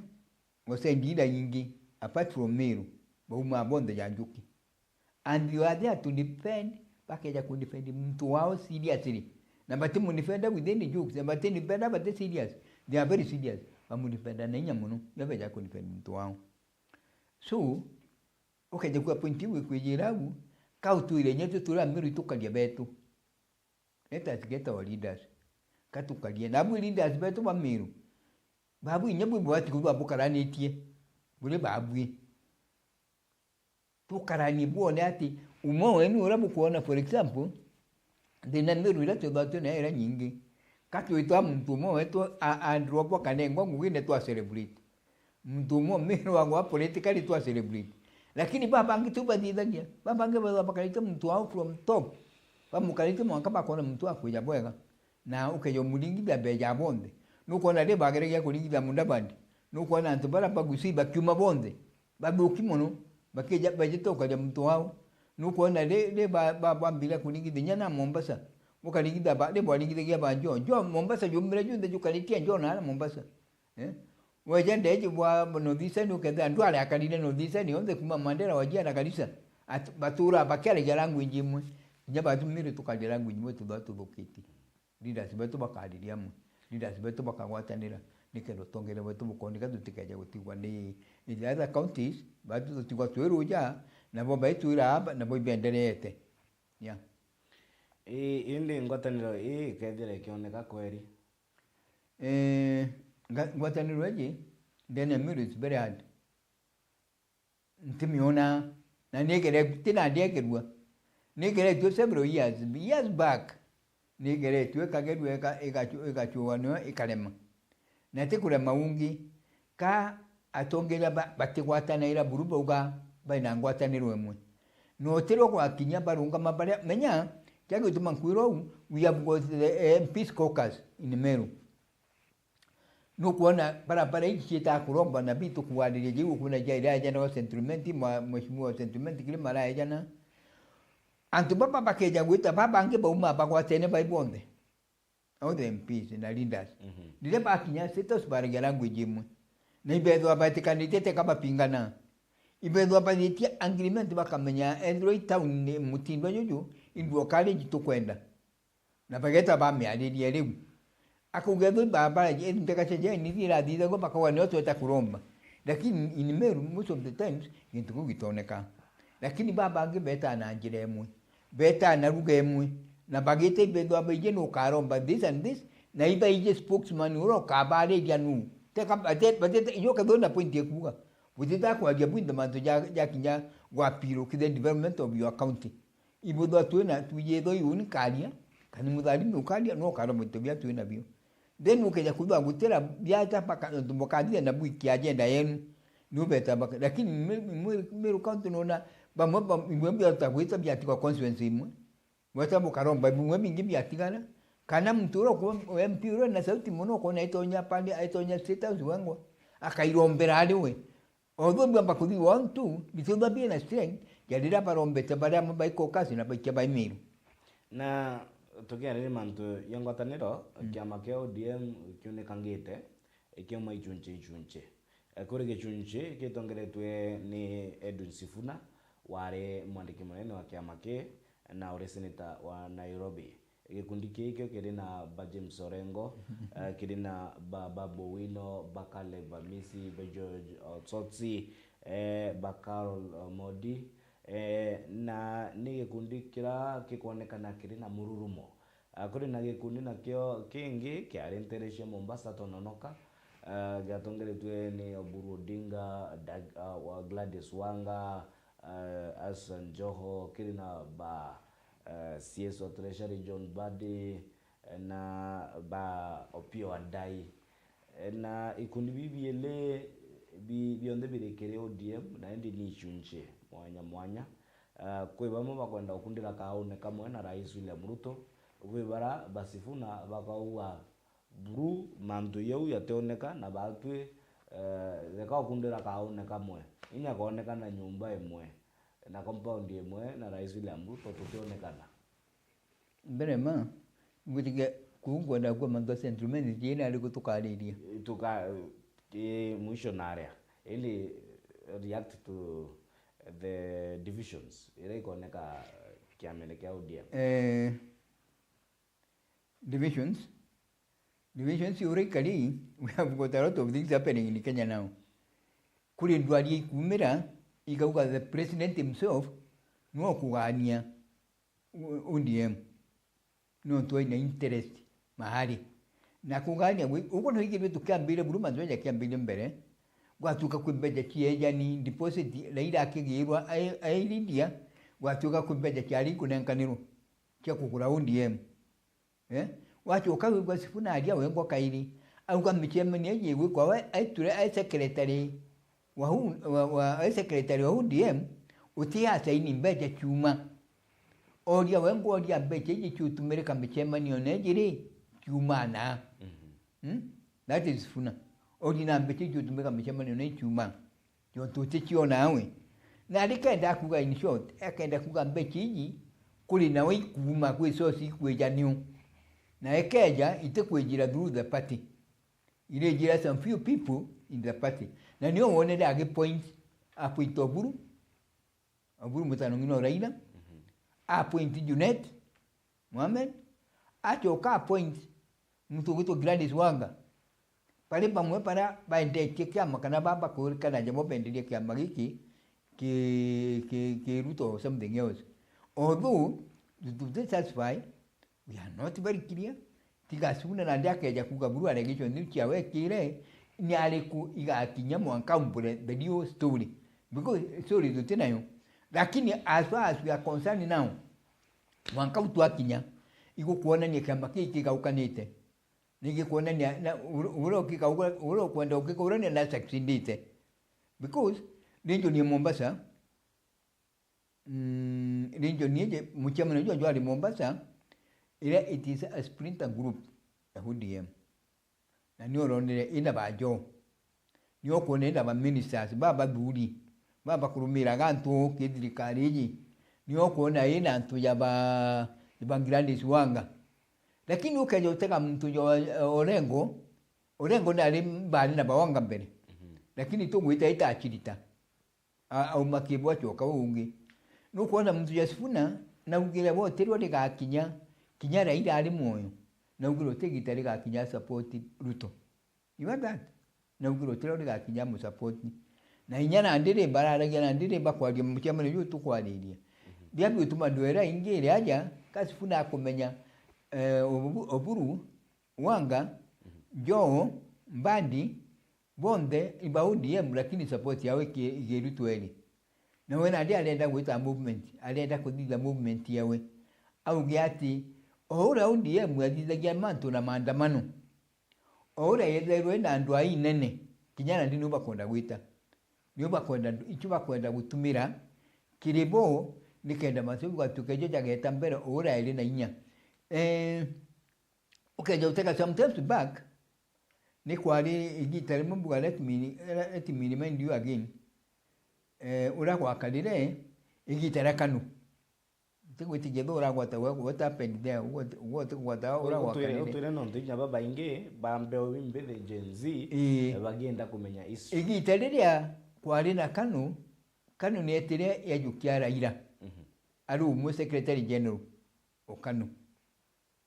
wasendira yingi apart from Meru bauma bonde ya Njuki and you are there to defend bakaja ku defend mtu wao seriously na batimu defend within the jokes na batimu defend but serious they are very serious bamu defend na nyamuno yabeja ku defend mtu wao so ukaja ku appointiwe kujiragu kautu ile nyetu tura Meru tukalia betu let us get our leaders katukalia na bu leaders betu ba Meru babu nyabu bwati ku babukarani tie bule babu tukarani bwone ati umo wenu urabu kuona for example ndina Meru ila tobatu na era nyingi katu itwa mtu mo wetu andropo kanengwa ngwine twa celebrate mtu mo Meru wangu politically twa celebrate lakini baba ngitu badidania baba ngebe bakalita mtu au from top bamukalita mwanka bakona mtu akuja bwega na ukeyo mulingi beja bonde nuko na leba gerege kulingiza mundabandi nuko na ntubara bagusi bakyuma bonde babuki mono bakeja bajito kwa mtu wao nuko na le bambila kulingiza nyana Mombasa mukalingiza ba le bwalingiza banjo jo Mombasa jumre junde jukalitia jo na Mombasa wajende je bwa nodisa nukaza ndwala akalile nodisa ni onde kuma Mandela wajia na kanisa batura bakale jarangu njimwe nyaba tumire tukajarangu njimwe tudatu bokiti leaders betu bakadiria mu leaders betu bakagwatanira nikero tongere betu bukondika tutikaje gutigwa ni the other counties batu tutigwa tweruja na bo baitura aba na bo benderete yeah indi ngwataniro kethire kioneka kweri ngwataniro je then Meru is very hard ntimiona na nikere tina dekerwa nikere to several years back nigere tuwe kagedu ekachuwa ikalema nate kule maungi ka atongera batigwatana ira buruba uga baina ngwataniro emwe no tero kwa kinya barunga mabare menya cyangwa tumankwiro we have got the peace caucus in Meru no kuona barabara hiki ta kuromba na bitu kuadili jiu kuna jaira jana sentiment mheshimiwa sentiment kile mara jana antu baba bakeja gwita baba ange bauma bagwatene baibonde au the MPs na leaders dile bakinya setos barega language imwe na ibedo abati candidate kama pingana ibedo abati agreement bakamenya Android town mutindo jojo indwo college tukwenda na bageta ba me alili elimu akugedo baba je ndeka cheje ni dira dida go bakawa ni watu watakuromba lakini in Meru most of the times nituko gitoneka lakini baba ange beta na njire emwe beta na ruga emwe na bagete bedo abeje no karomba this and this na iba ije spokesman uro kabale janu teka batete yo kadona point yekuga butita kwa jabunda manto ja kinya wapiro kide development of your county ibodo atuna tuyedo yuni kalia kani mudali no kalia no karomba tobia tuina bio then ukeja kudwa gutera biata paka ndomokadia na buiki agenda yenu nubeta baka lakini Meru county nona bamwe mwembi atakwita byatikwa constituency imwe wata bukaromba mwembi ngibi yatigana kana mturo ko MP ro na sauti muno ko na itonya pande itonya status wangu akairombera aliwe odho bamba kudi 1 2 bitoba bien na strength yadira barombe tabara mabaiko kasi na baike ba Meru na tukiarire mantu yangwataniro kiama kia ODM kionekangite kiama ichunche kuri gichunche kitongeretwe ni Edwin Sifuna ware mwandiki munene wa kiama ke na uri senator wa Nairobi gikundi kikyo kiri na James Orengo kiri na Babu Wino Bakale Bamisi George Tsotsi Bakal Modi na ni gikundi kira kikuonekana kiri na mururumo kuri na gikundi nakyo kingi kiarentereshe Mombasa tononoka gatongeretwe ni Oburu Odinga wa Gladys Wanga Hassan Joho kiri na ba CSO Treasury John Badi na ba Opio Adai na ikundi bibiele bionde birekere ODM na endi ni chunche mwanya kwe bamwe bakwenda okundira kaone kamwe na Rais William Ruto kwe bara basifuna bakauwa buru mandu yeu yateoneka na batwe zeka okundira kaone kamwe inya kaonekana nyumba emwe na compound emwe na Rais William Ruto tutionekana mbere ma ngutige kuungwa kwa mando sentiment jina alikutukaliria mwisho naria ili react to the divisions ile ikaoneka kiamelekea ODM divisions theoretically we have got a lot of things happening in Kenya now. Kuli ndwari kumira ikauka the president himself no kugania ODM no toina interest mahali na kugania uko no hiki vitu kiambile buruma nzoja kiambile mbere gwatuka kwimbeja kieja ni deposit laira akigirwa ailindia gwatuka kwimbeja kyali kunenkaniro kya kugura ODM wacho ukagwa sifuna alia wengo kairi au kwa michemani yeje kwa aiture ai secretary wa secretary wa ODM utia saini mbeja chuma odia wengo odia mbeja yeje chutumere kama michemani onejiri chuma na that is funa odina mbeja chutumere kama michemani onej chuma yo tutechiona awe na alikenda kuga in short akenda kuga mbeja yeje kuli na wei kuma kwe sosi kwe janyu na ekeja itakwejira through the party ile jira some few people in the party na niyo wone dage point appoint oburu mutano ngino Raila appoint Junet Mohamed achoka appoint mtu gito Gladys Wanga pale pamwe para baende kiama kana baba ko kana jamo bende kiama giki ki Ruto or something else although to satisfy we are not very clear. Tigasuna na ndake ya kugaburu allegation ni kiawe kile ni aliku igakinya mwankampure the new story because story zote nayo lakini as far as we are concerned now mwankautu akinya iko kuona ni kamba kiki kaukanite niki kuona ni na uro kwenda ukikora ni na succeedite because ninjo ni Mombasa ninjo ni mchama najua ali Mombasa ile it is a splinter group ya ODM na niyo ronere ina bajo niyo kuonenda ba ministers baba duri baba kurumira gantu kidirikali niyo kuona ina antu ya ba Gladys Wanga lakini ukaje uteka mtu yo Orengo na bali na bawanga mbele lakini to gwita itachirita au makibwa choka ungi nukuona mtu yasifuna na ugire wote rode gakinya kinyara ida ali moyo na ugiro tegitari ga kinya support Ruto you that na ugiro tero ga kinya mu support na inyana ndire bararaga na ndire bakwali mu cyamane yo tukwaliria bya bituma ndwera ingire aja kasifuna kumenya oburu Wanga jo mbandi bonde ibaudi lakini support yawe ki Ruto eli na wena ndia alienda kuita movement alienda kudida movement yawe au giati ora ODM yadithagia mantu na maandamano ora yetherwe na andu ai nene kinyana ndi nuba kwenda gwita nuba kwenda ichuba kwenda gutumira kiribo nikenda masu gwatukeje jageta mbere ora ile na inya ukeje uteka sometimes back ni kwali igitare mbuga let me remind you again ura kwa kalire igitare Kanu tigwiti gedora what happened there what ura kwa kalire utire no ndinya baba inge bambe wimbe the Gen Z bagenda kumenya issue igitare ya kwali na Kanu ni etire ya jukia Raila ari umu secretary general o Kanu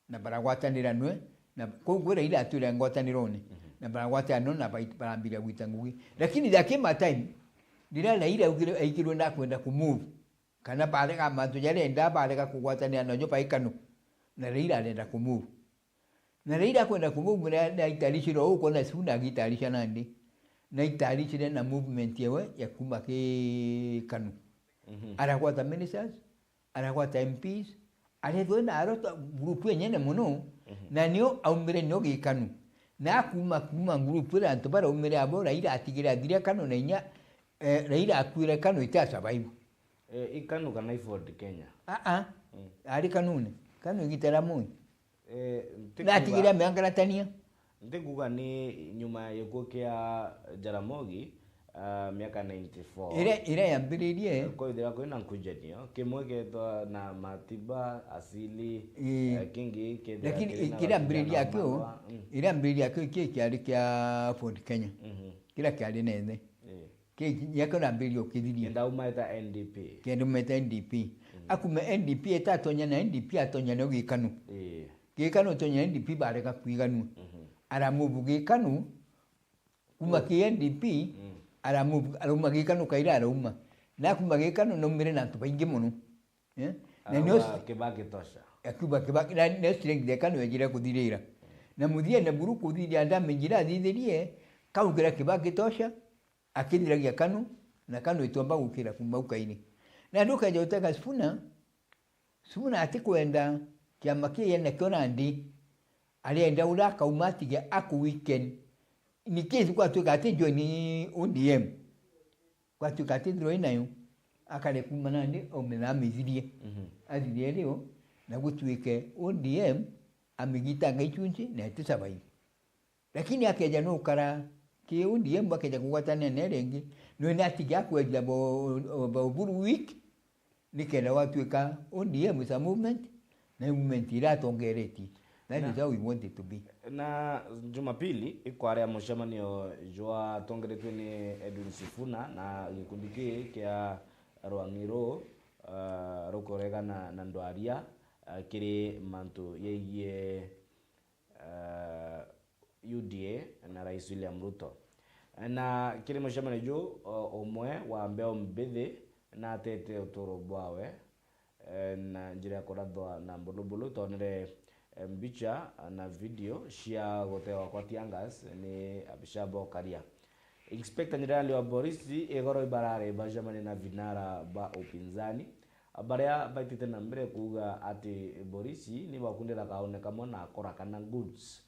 na baragwatanira nwe na kugwe Raila atule ngwatanirone na baragwatano na barambira gwitangugi lakini there came a time ndira Raila ugire aikirwe na kwenda kumove kana pale kama tujarenda pale kugwatania nojo paikano na Raila alenda kumove na Raila kwenda kumove na italishiro huko na suna gitalisha nandi na italishire na movement yewe ya kuma ke Kanu arakwata ministers arakwata MPs aledwe na arota group yenyene muno na niyo aumbire no Kanu na kuma ngurupu ya antu bara umere abo Raila atigira athire Kanu na inya Raila akwire Kanu ita survive Kanu kana Ford Kenya ari Kanune Kanu igitera mui na atigira meangaratania ndikuga ni nyuma yekukia Jaramogi miaka 94 ire yambiririe kwa ithira kwina nkujanio kimwe ketwa na Matiba Asili kingi kethira lakini kila mbiriria kyo ire mbiriria kyo kiari kia Ford Kenya kila kiari nene yako na mbiririo kithiria ndaumeta NDP kendo meta NDP akume NDP etatonya na NDP atonya no gikanu gikanu tonya NDP bareka kwiganu aramubu gikanu kuma ki NDP aruma gikanu kaira aruma na kuma gikanu no mire na tupainge muno na nyo Kibaki tosha Kibaki na ne strength de Kanu ejira kuthirira na muthie na buru kuthirira ndamenjira thithirie kaukira Kibaki tosha akindiragia Kanu na Kanu itomba gukira kuma ukaini na nduka je utaka Sifuna atikwenda kiama kie na Konandi alienda ulaka umatige aku weekend ni kesi kwa tukati joini ODM kwa tukati ndro inayo akale kumanande omena mizirie azirie leo na gutwike ODM amigita ngaichunje na tisabai lakini akeja no kara ki ODM bakeja kugwatana nerengi no natiga kwejja bo buru week nikenda watwika ODM is a movement na movement ira tongereti. That is how we want it to be. Na Jumapili ikware mushamanio jwa tongeretwe ni Edwin Sifuna na gikundi kia Rwangiro rukorega na ndwaria kiri mantu yeye UDA na Rais William Ruto na kiri mushamanio omwe wa mbeo mbithe na tete utoro bwawe na njira ya kuradwa na mbulubulu tonere mbicha na video shia gotewa kwa Tiangas ni Abishabo Karia Inspector General wa Borisi egoro ibarare bajamani na vinara ba upinzani abaria baitite na mbere kuga ati Borisi ni bakundira kaoneka mona akora kana goods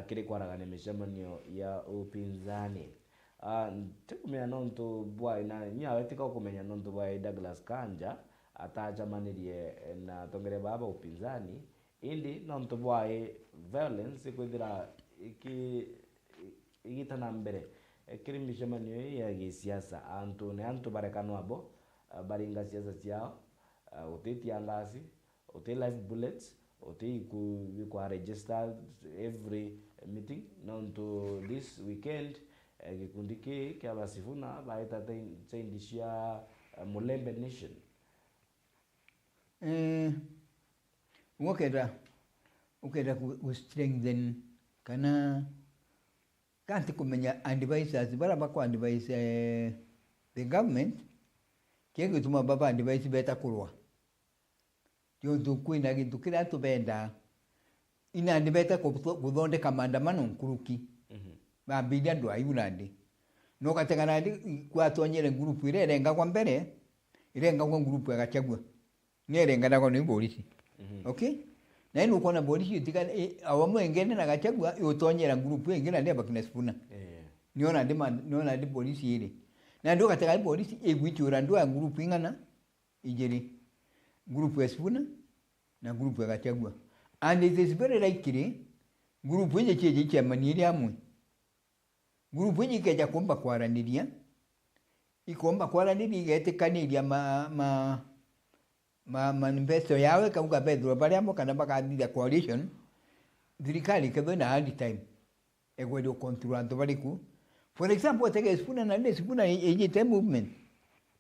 kiri kwaragane mishamanio ya upinzani tikumenya nonto bwa ina nyawe tika kumenya nonto bwa Douglas Kanja atajamanirie na tongere baba upinzani indi nonto bwa violence kwithira igitana mbere kiri mishamanio ya gisiasa antu barekano abo baringa siasa ciao uteti angasi uti live bullets uti ku register every meeting nonto this weekend gikundi kia Basifuna baita taindishia Mulembe Nation ukeda ku strengthen kana kanti kumenya advisors bara bakwa advise the government kenge tuma baba advise beta kurwa yo dukwina gindukira tubenda ina ndibeta kuthonde kamandamano nkuruki babidi andu ayunandi no kategana ndi kwatonyere group ire renga kwa mbere irenga kwa group ya Gachagua ni renga ndako ni Borisi okay na ino kona Borisi tika awamu engene na Gachagua yotonyera group engene ndi bakina Sifuna niona ndi Borisi ile na ndo kategana Borisi egwichura ndo ya group ingana ijeri group ya Sifuna na group ya Gachagua and it is very likely group yenye cheje cha maniri amwe group yenye keja kuomba kwaraniria ikomba kwaraniria igetekaniria manifesto yawe kauga Pedro bali amo kana bakathira coalition thirikari kebe na hard time egwedo controlando baliku for example tege Sifuna na Sifuna ejite movement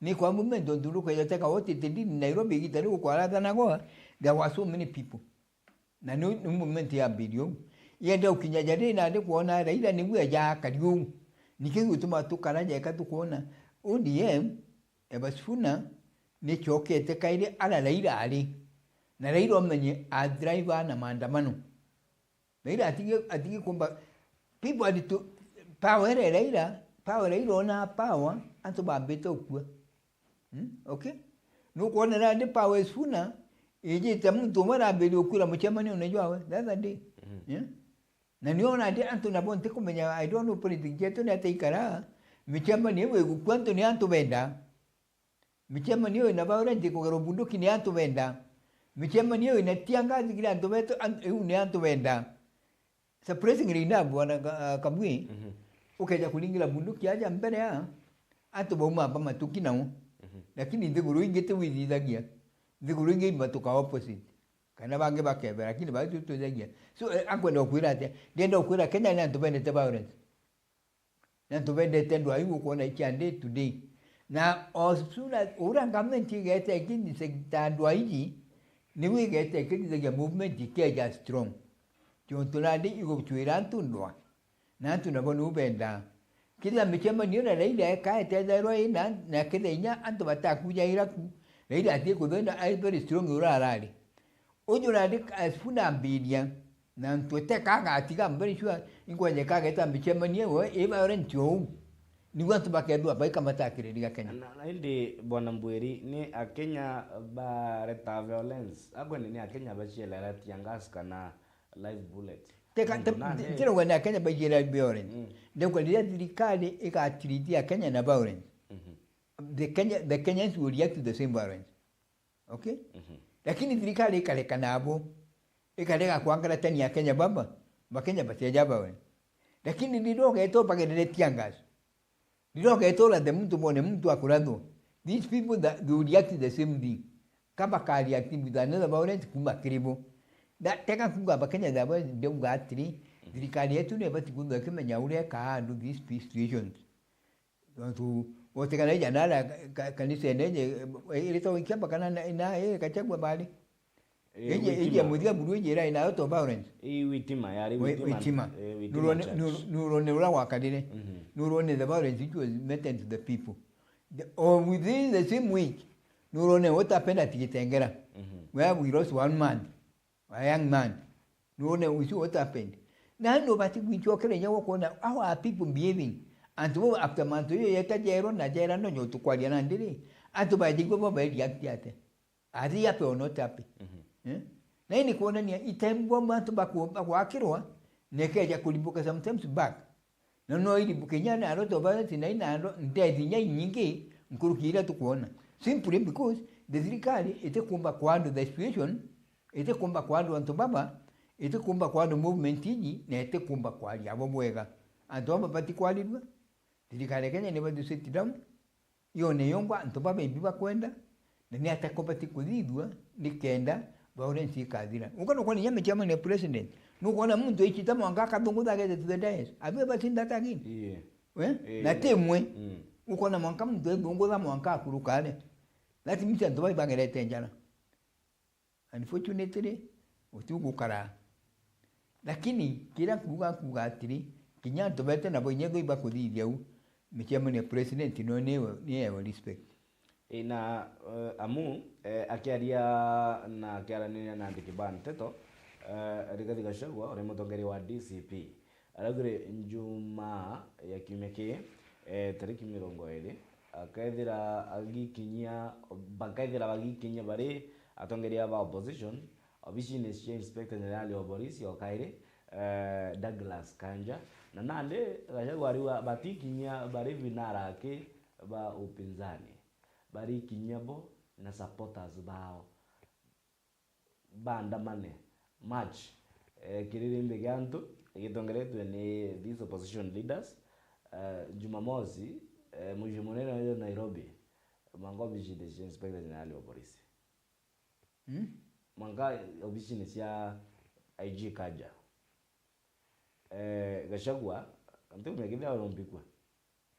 ni kwa movement nduru kwa yataka wote tendini Nairobi gitari kwa rada na goa there were so many people na no movement ya video yenda ukinyajari na ndi kuona Raila ni bwa ya kariu nikigutuma tukaraja ikatukuona ODM Basifuna ni chokete kaire ala Raila ali na Raila omenye a driver na maandamano Raila atiki kumba people had to power Raila ona power anto babeta ukwa okay no kuona na ndi power Sifuna ije tamu mara beli okura mchamani unajua we that day yeah Na niona andi antu na bonte kumenya I don't know politics yetu na teikara. Michama niwe kwanto ni antu benda. Michama niwe na violence ko bunduki ni antu benda. Michama niwe na tiangazi kile antu beto ni antu benda. Sa pressing rina bwana kabui. Ukaja kulingira bunduki aja mbele ya antu boma pa matuki nao. Lakini ndeguru ingete wizidagia. Ndeguru inge matuka opposite. Kana bange bakebera lakini batu tuzagia. So akwenda okwira ate. Ndenda okwira Kenya ni antu bende violence. Na antu bende tendo ayu kuona ichande today. Na osuna ura government igete kini sekitandwa hiji ni wigete kini zagia movement ikeja strong. Jontolade igo kuchwira antundwa. Na antu nabonu benda. Kila michema niona leila kae tezaro ina na kile inya antu batakuja iraku. Leila ati kudona ai very strong ura rali. Ojo radi asfuna ambidia na ntote kaga atika mbere shua ingwenye kaga eta michema niwe eba orencho. Ni watu bakedu abaika matakire diga Kenya. Na indi bwana Mbweri ni Akenya ba reta violence. Agwene ni Akenya ba chela rati yangas kana live bullet. Tena wana Kenya ba chela violence. Ndio kwa dia dirikali ikatiriti Kenya na violence. The Kenyans will react to the same violence. Okay? Lakini dirikali ikaleka nabo. Ikaleka kuangala tani ya Kenya baba. Bakenya bateja bawe. Lakini ndidoga etopa kedele tiangas. Ndidoga etola de mtu mone mtu akurado. These people that do react to the same thing. Kaba kali react with another violence kumba kiribo. That teka kunga Bakenya dabo ndio atri. Dirikali yetu ne batikunda kemenya ule ka do these peace situations. Tu wote kana jana kanisa nje ile to ikiamba kana na kachagwa bali. Eje mudia buru jera ina auto violence. Witima yari witima. Nurone ula wakadire. Nurone the violence it was meant to the people. Or within the same week, nurone what happened at Kitengera. Where we lost one man, a young man. Nurone we see what happened. Now nobody we talk how are people behaving? And to after month yeta jero na jera no nyoto kwa dia ndiri. Atu ba digo ba react yate. Ari yape or not happy. Na ini kuona ni itembo mantu bakwa nekeja kulibuka sometimes back. No ili bukenyana aroto violence na ina ndezi nyingi nkurukira tukuona. Simply because the serikali ite kumba kwando the situation, ite kumba kwando antu baba, ite kumba kwando movement hii na ite kumba kwali abo bwega. Antu baba pati kwali dwa. Serikali Kenya ne badu sit down. Yo ne yomba antu baba ibiba kwenda. Na ni atakopati kudidwa nikenda violence ikadira. Ukano kwa nyame chama ne president. Nukuona mtu ichitama ngaka bongoda gete to the days. Abe batinda tagini. Na temwe. Ukona mwanka mtu bongoda mwanka kurukale. Lati mtu ndo bagere tenjana. Unfortunately, utugu kara. Lakini kila kuga atiri kinya to bete na bonyego iba kudithia u. Michama ne president no newe respect. Ina amu akiaria na kiaranira na Ndikibani Teto Rigathi Gachagua ore mutongeri wa DCP aragire njuma ya kimeke tariki 20 akaithira agikinyia bakaithira bagikinyia bari atongeri aba opposition obisine Chief Inspector General wa Polisi okaire Douglas Kanja na nande Gachagua ariwa batikinyia bari vinara ke ba upinzani bari kinyabo na supporters bao bandamane march kiririmbe gantu gitongeretwe ni these opposition leaders Jumamosi mujimonera yo Nairobi mangobi jide Inspector General wa Polisi manga obishini sia IG Kaja Gachagua ante umegida olompikwa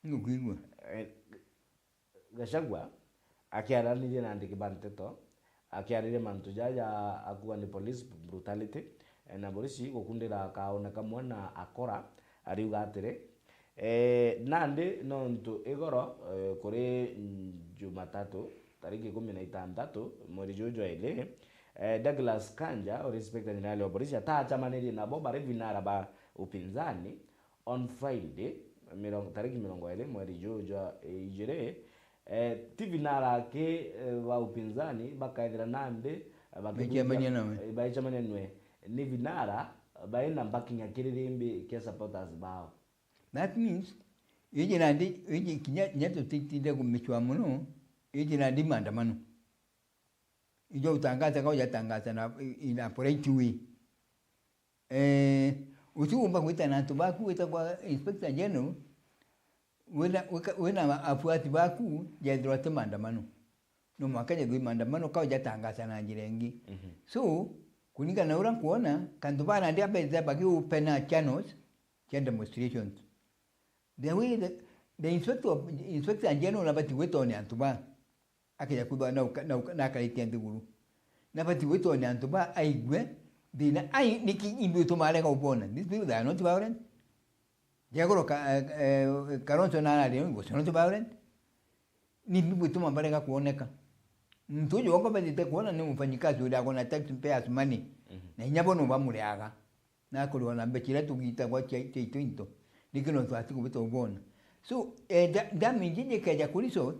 ngugigwa Gachagua akiaranire na Ndikibani Teto akiarire mantu jaja akuwa ni police brutality na polisi gukundira kaoneka mwana akora ariuga atire nande nontu igoro kuri Jumatatu tariki 16 mwezi Jojo ile Douglas Kanja or Inspector General wa Polisi ataachamaniri nabo bari vinara ba upinzani on Friday tariki 20 mwezi Jojo ijire TV nara ke wa upinzani bakaithira nande bakichamania nawe baichamania nwe ni vinara baina bakinya kiririmbi kia supporters bao. That means iji nandi iji kinyato titide kumichwa muno iji nandi maandamano. Ijo utangaza kwa yatangaza na inaporate wi. Usiumba kuita na tubaku kuita kwa Inspector General wena afuati baku jadrote maandamano. No mwakaja gui maandamano kwa yatangaza na njirengi. So kuninga na urang kuona kantubana ndia beza baki upena channels cha demonstrations. The way the Inspector General nabati weto ni antuba akija kuba na kaliti nduguru nabati weto ni antuba aigwe dina ai niki imbuto male ka upona. These people, they are not violent. Jagoro Karonso na leo ngo not violent. Ni imbuto mabale ka kuoneka. Mtujo wako badite kuona ni mfanyikazi ule akona taxpayers money. Na nyabono bamuleaga. Na kuliona mbechira tugita kwa chaito into. Nikino twati kubeto ubona. So da minjije kaja kulisot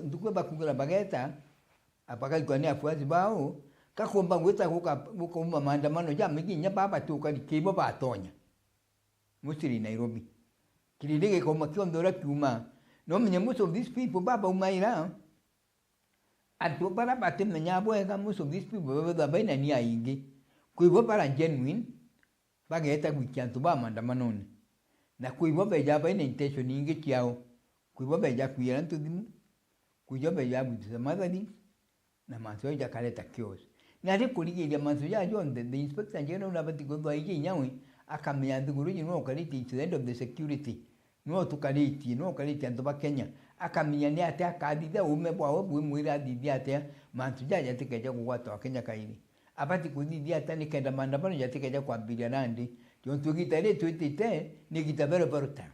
ntukuba kugula bageta apaka kwa ni afuazi bao kakomba ngweta kuka maandamano ja miginya baba tuka kibo batonya musiri Nairobi kilidege koma kiondora kiuma no menya most of these people baba umaira atu para bate menya boega most of these people baba baina ni aingi kuibo para genuine bageta kwikiantu ba maandamano na kuibo beja baina intention ingi kiao kuibo beja kuira ntudimu kuibo beja buza madani na manzo ya kaleta kios na de kuligiria manzo ya jonde the Inspector General na bati godo aije nyawe akamya nduguru no kaliti to the end of the security no tukaliti no kaliti ando Kenya akamya ni ate akadida umebwa obu mwira didi ate manzo ya yatikeja kuwatu Kenya kaini abati kudidi ate ni kenda maandamano yatikeja kwa bilianandi jonto gitare twitite ni gitabero barota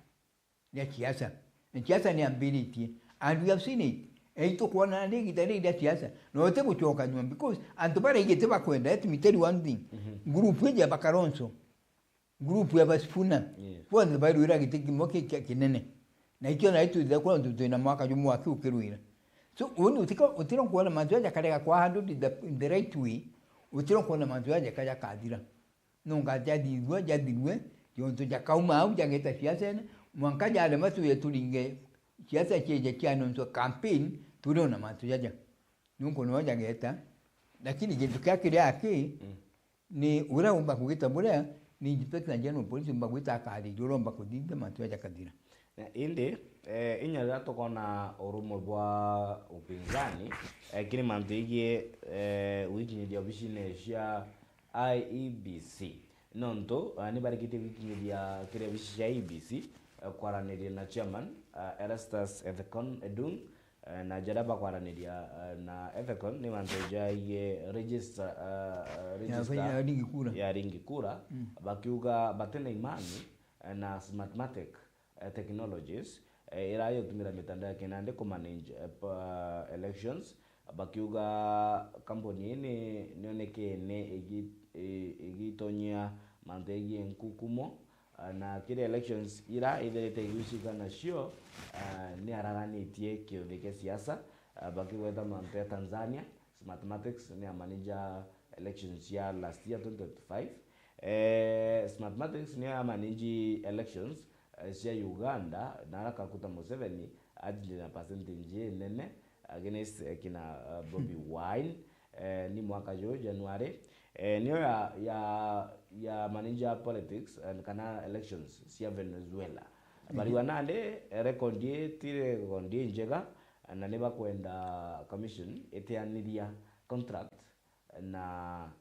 ya kiasa ni ability and we have seen it. Eito kuona ndigi tari ya siasa no te kuchoka nyuma because antubara igete bakwenda let me tell you one thing group ya Bakaronso group ya Basifuna kwa ndio bado ira gitiki moke kinene na hicho na itu kwa ndio na mwaka jumu wa kiukiruira so utiro kuona manzo ya kale kwa handle the right way utiro kuona manzo ya kaya kadira no ngajadilwe yonto ya kauma au ya ngeta siasa mwankaja ale masu yetulinge siasa cheje kianonso campaign tuliona matu jaja nungo noja geta lakini kitu kyake yake ni ura umba kugita bure ni Inspector General polisi umba kuita akali jolomba kudinde matu jaja kadira inde inyara tokona orumo bwa upinzani kini mantigie wiki ni diobishine sha IEBC nonto ni barikite wiki ni dia kire bishi ya IEBC kwaranĩria na chairman Erastus Ethekon Edung na jaraba kwaranĩria na Ethekon ni manteja ye register ya ringi kura bakiuga batena imani na Smartmatic Technologies irayo tumira mitandao kinande ku manage elections bakiuga kampuni ni nioneke ne igitonya mantegi nkukumo na kile elections ira ilete yushika na sio ni araganitie kiodeke siasa bakiweta mante Tanzania Smartmatics ni manager elections ya last year 2025 Smartmatics ni manage elections ya Uganda na akakuta Museveni ajili na percentage nene against kina Bobi Wine ni mwaka jo January niyo ya manager politics and kana elections sia Venezuela bali wanande rekondie tire kondie njega na neba kwenda commission etianiria contract na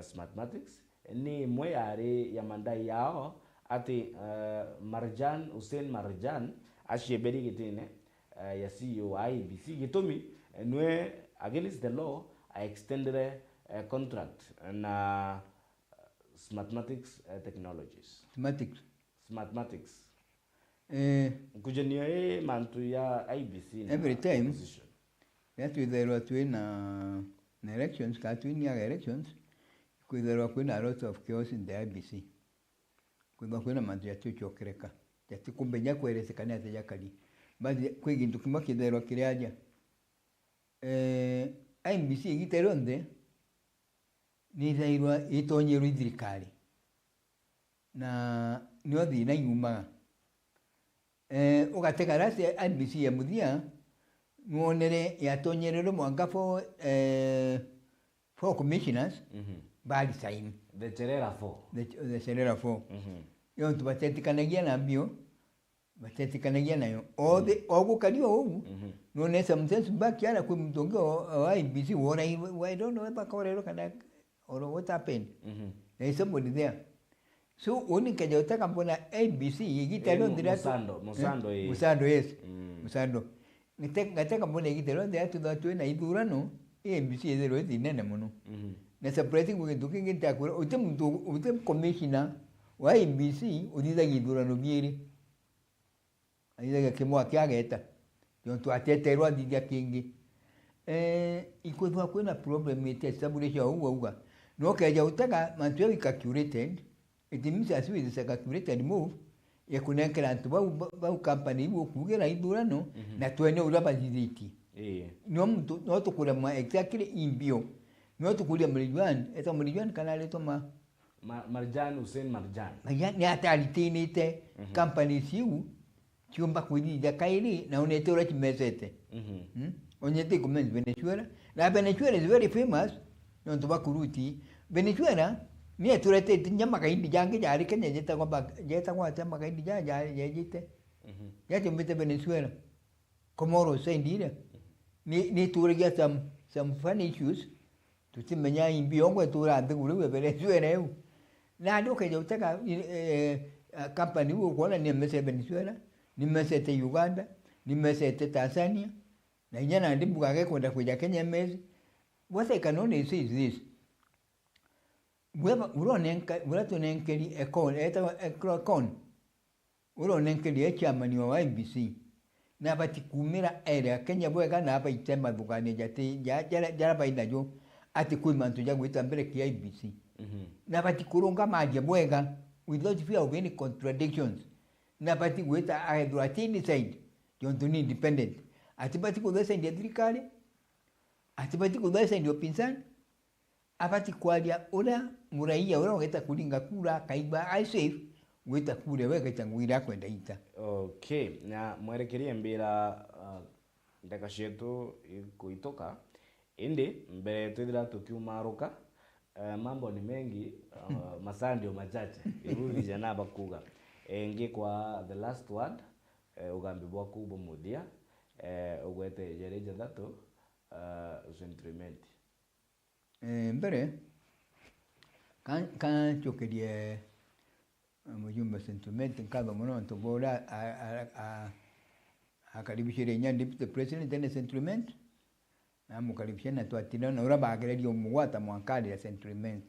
Smartmatics ni moyare ya mandai yao ati Marjan Hussein Marjan asheberi gitine ya CEO IEBC gitomi nwe against the law I extended contract na Smartmatics Technologies. Smartmatics. Kujenio mantu ya IEBC every time yatu idherwa na elections katwini ya elections kuidherwa kuna a lot of chaos in the IEBC. Kuna mantu ya chokereka yati kumbenya kweresekana ate yakali bazi kwigintu kimwa kidherwa kiriaja IEBC giteronde ni zairwa itonye ruithirikari na nio thina yuma ugatega rasi IBC ya muthia nuonere yatonyerero mwanga for commissioners bali sign the Cherera 4 the Cherera 4 yo tubatetikanagia na bio batetikanagia nayo othe ogukario ogu nuone sometimes back yana kwa mtongo wa IBC wona I don't know if akorero kana or what happened there is somebody there so oni kaja utaka mbona IBC yigitero ndirato Musando yes Musando ngateka mbona yigitero ndirato thatwe na ithurano IBC yethero thinene muno na surprising gwe ngitakura ute commissioner wa IBC uthiga ithurano bieri aithaga kimwa kiageta yontu ateterwa thithia kingi ikuthwa kwina problem ite establish uga no kaja utaka mantu ya calculated it means as with the calculated move yakunekera antu bau company ibu kugera ithurano na twene ura bazithiti no mtu no tukura ma exactly imbio no tukuria Mrijuan eta Mrijuan kana leto Marjan Hussein Marjan ni atalitinite company siu chiomba kuidia kairi na unetora chimesete onyete comment Venezuela na Venezuela is very famous no tubakuruti Venezuela ni aturete nyama kaindi jange jari Kenya jeta kwa tema kaindi jajite yati mbete Venezuela Komoro sendira ni turigia some funny issues tutimenya imbiongo tura nduguru Venezuela eu na ndo kaje utaka company huo kuona ni mese Venezuela ni mese Uganda ni mese Tanzania na nyana ndimbuka ke kwenda kuja Kenya mezi what I can only say is this uronenkeli ekon uronenkeli echamani wa IBC na batikumira area Kenya bwega na aba itema dugane jara baina jo ati kuimantu ya gwita mbere ki IBC na batikurunga maje bwega without fear of any contradictions na batigwita aedratini side jonto ni independent ati batikudesa ndia thirikari ati batikudesa ndio pinzani abati kwalia ula muraia ula weta kulinga kura kaiba I safe weta kure wega changwira kwenda ita okay na mwerekerie mbira ndaka shetu kuitoka indi mbere twithira tukiumaruka mambo ni mengi masaa ndio machache irudi jana bakuga ngi kwa the last word ugambi bwaku bomudia ugwete jereje thato sentiment mbere kan chokerie mujumbe sentiment nkaba muno ntobora akaribishire nya deputy president ene sentiment na mukaribisha na twatina na uraba agererio mugwata mwankali ya sentiment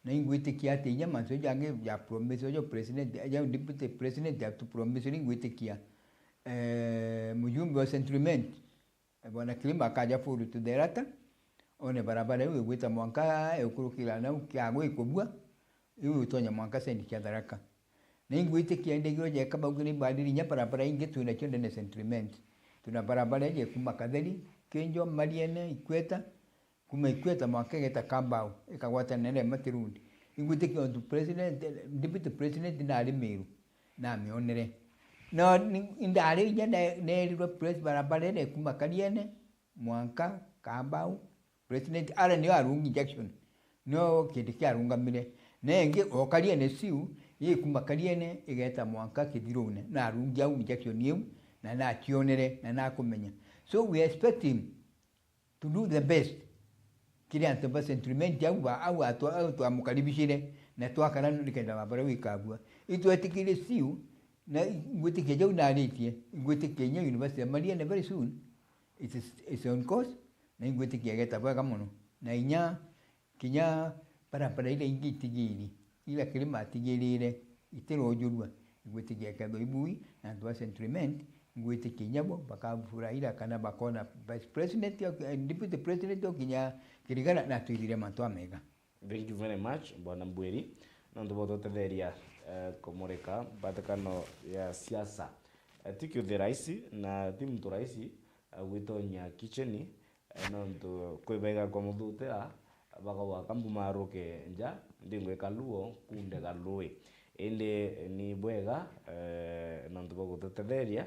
na ingwite kiate nya manzo jange ya promise yo president ya deputy president ya tu promise ingwite kia mujumbe wa sentiment bwana Kilima kaja furu tuderata one barabara hiyo gwita mwanka ekurukira na ukiagwe ikobwa hiyo utonya mwanka sendi kia daraka na ingwite kiende giro je kabaguni badiri nya barabara inge tuna chonde ne sentiment tuna barabara je kumakadheli kenjo mariene ikweta kuma ikweta mwanka geta kambao ikagwata nene matirundi ingwite kio tu president deputy president na alimeru na mionere no indari je ne ro president barabara ne kumakaliene mwanka kambao president ara ni arungi Jackson no kiti arunga mire nenge okalie ne siu ye kumakalie ne igeta mwanka kidirune na arungi au Jackson yeu na tionere na kumenya so we expect him to do the best kile antaba sentiment ya au atu amukaribishire na twakana nikenda mabara wikagwa itu etikile siu na ngwitike jau na alitie ngwitike nya university Mariana very soon it's on course na ingwete kiageta bwa kamono na inya kinya para ile ingitigiri ila Kilima tigirire itero jurwa ingwete kiageta ibui na twa sentiment ngwete kinyabo bakafurahira kana bakona vice president ya deputy president kinya kirigana na tuidire mantu amega. Thank you very much bwana Mbweri na ndoboto tetheria komoreka batakano ya siasa tikio the raisi na timu to raisi gwitonya kicheni nonto kwibega kwa muthute bagawa kambu maruke nja ndingo ekaluo kunde galui inde ni bwega nantu bagutetheria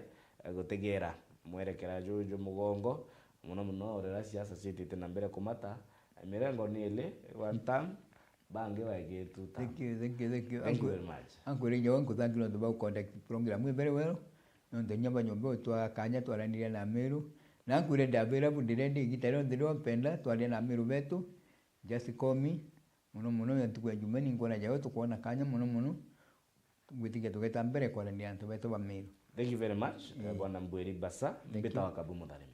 gutegera mwerekera juju mugongo muno orera siasa citite na mbere kumata mirengo ni ile one time bange wagetuta. Thank you. Thank you very much. Uncle Rinyo, uncle, thank you for contact program very well. Nonto nyamba nyombo twa kanya twaranira na Meru. Na nkure ndabera bundirende gitaro ndiro mpenda twali na Meru betu. Just call me. Muno yantukwe jumeni ngona jawe tukuona kanya muno. Gwitige tugeta mbere kwaranira ntu betu ba Meru. Thank you very much. Bwana Mbweri Basa, mbeta wakabu mudharimi.